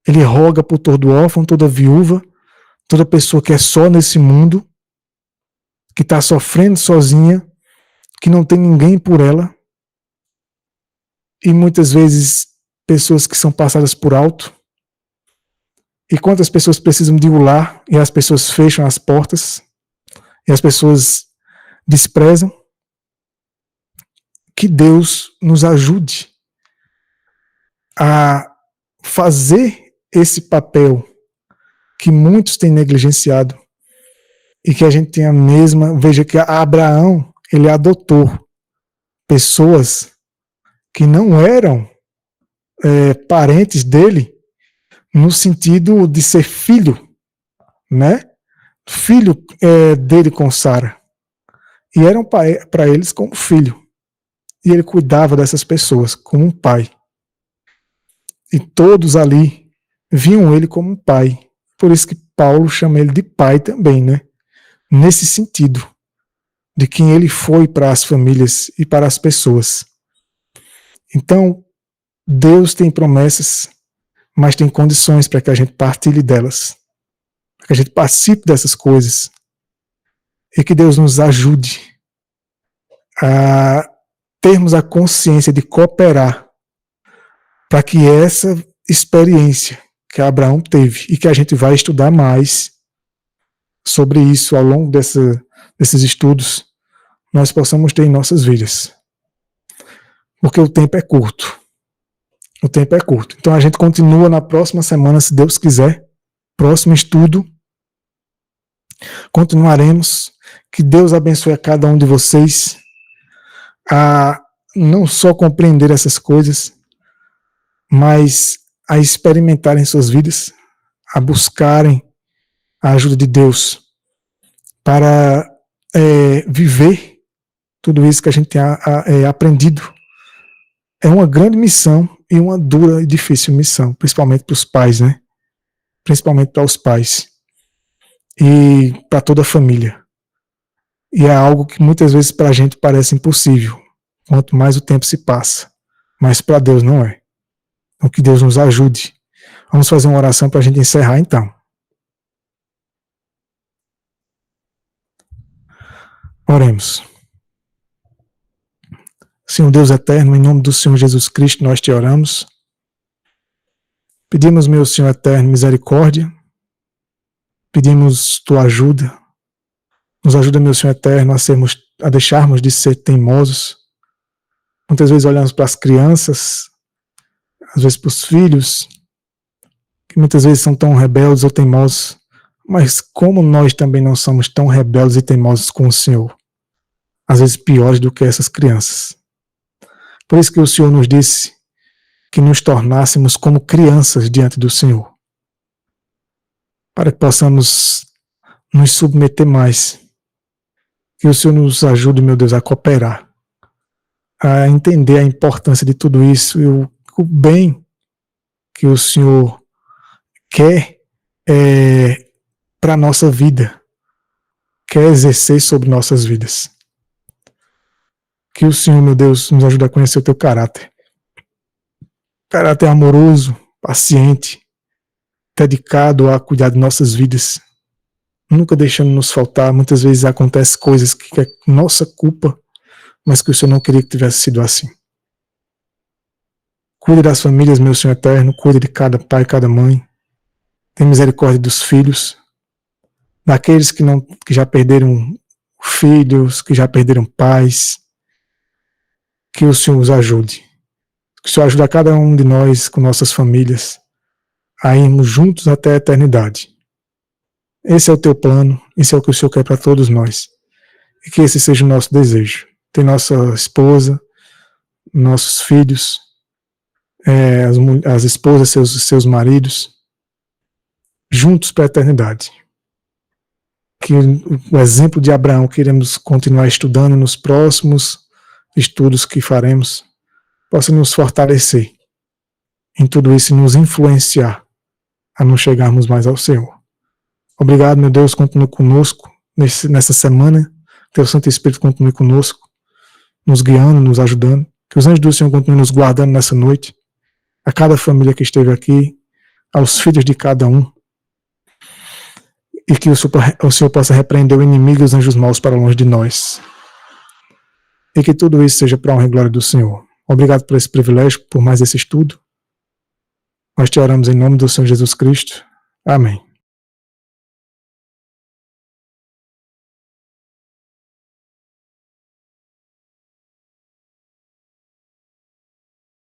ele roga por todo órfão, toda viúva, toda pessoa que é só nesse mundo, que está sofrendo sozinha, que não tem ninguém por ela, e muitas vezes pessoas que são passadas por alto. E quantas pessoas precisam de um lar e as pessoas fecham as portas e as pessoas desprezam? Que Deus nos ajude a fazer esse papel que muitos têm negligenciado e que a gente tenha a mesma. Veja que Abraão, ele adotou pessoas que não eram parentes dele no sentido de ser filho, né? Filho dele com Sara. E eram para eles como filho. E ele cuidava dessas pessoas como um pai. E todos ali viam ele como um pai. Por isso que Paulo chama ele de pai também, né? Nesse sentido, de quem ele foi para as famílias e para as pessoas. Então, Deus tem promessas, mas tem condições para que a gente partilhe delas, para que a gente participe dessas coisas. E que Deus nos ajude a termos a consciência de cooperar para que essa experiência que Abraão teve e que a gente vai estudar mais sobre isso ao longo desses estudos, nós possamos ter em nossas vidas. Porque o tempo é curto. O tempo é curto. Então a gente continua na próxima semana, se Deus quiser. Próximo estudo. Continuaremos. Que Deus abençoe a cada um de vocês a não só compreender essas coisas, mas a experimentarem suas vidas, a buscarem a ajuda de Deus para viver tudo isso que a gente tem aprendido. É uma grande missão e uma dura e difícil missão, principalmente para os pais, né? Principalmente para os pais e para toda a família. E é algo que muitas vezes para a gente parece impossível, quanto mais o tempo se passa. Mas para Deus não é. Então que Deus nos ajude. Vamos fazer uma oração para a gente encerrar então. Oremos. Senhor Deus eterno, em nome do Senhor Jesus Cristo, nós te oramos. Pedimos, meu Senhor eterno, misericórdia. Pedimos tua ajuda. Nos ajuda, meu Senhor eterno, a deixarmos de ser teimosos. Muitas vezes olhamos para as crianças, às vezes para os filhos, que muitas vezes são tão rebeldes ou teimosos, mas como nós também não somos tão rebeldes e teimosos com o Senhor, às vezes piores do que essas crianças. Por isso que o Senhor nos disse que nos tornássemos como crianças diante do Senhor, para que possamos nos submeter mais. Que o Senhor nos ajude, meu Deus, a cooperar, a entender a importância de tudo isso e o bem que o Senhor quer para a nossa vida, quer exercer sobre nossas vidas. Que o Senhor, meu Deus, nos ajude a conhecer o teu caráter. Caráter amoroso, paciente, dedicado a cuidar de nossas vidas, nunca deixando nos faltar. Muitas vezes acontecem coisas que é nossa culpa, mas que o Senhor não queria que tivesse sido assim. Cuide das famílias, meu Senhor eterno, cuide de cada pai, cada mãe. Tem misericórdia dos filhos, daqueles que já perderam filhos, que já perderam pais. Que o Senhor os ajude. Que o Senhor ajude a cada um de nós, com nossas famílias, a irmos juntos até a eternidade. Esse é o teu plano, esse é o que o Senhor quer para todos nós. E que esse seja o nosso desejo. Ter nossa esposa, nossos filhos, as esposas, seus maridos, juntos para a eternidade. Que o exemplo de Abraão queremos continuar estudando nos próximos estudos que faremos, possa nos fortalecer em tudo isso e nos influenciar a não chegarmos mais ao Senhor. Obrigado, meu Deus, continue conosco nessa semana. Teu Santo Espírito continue conosco, nos guiando, nos ajudando. Que os anjos do Senhor continuem nos guardando nessa noite. A cada família que esteve aqui, aos filhos de cada um. E que o Senhor possa repreender o inimigo e os anjos maus para longe de nós. E que tudo isso seja para a honra e glória do Senhor. Obrigado por esse privilégio, por mais esse estudo. Nós te oramos em nome do Senhor Jesus Cristo. Amém.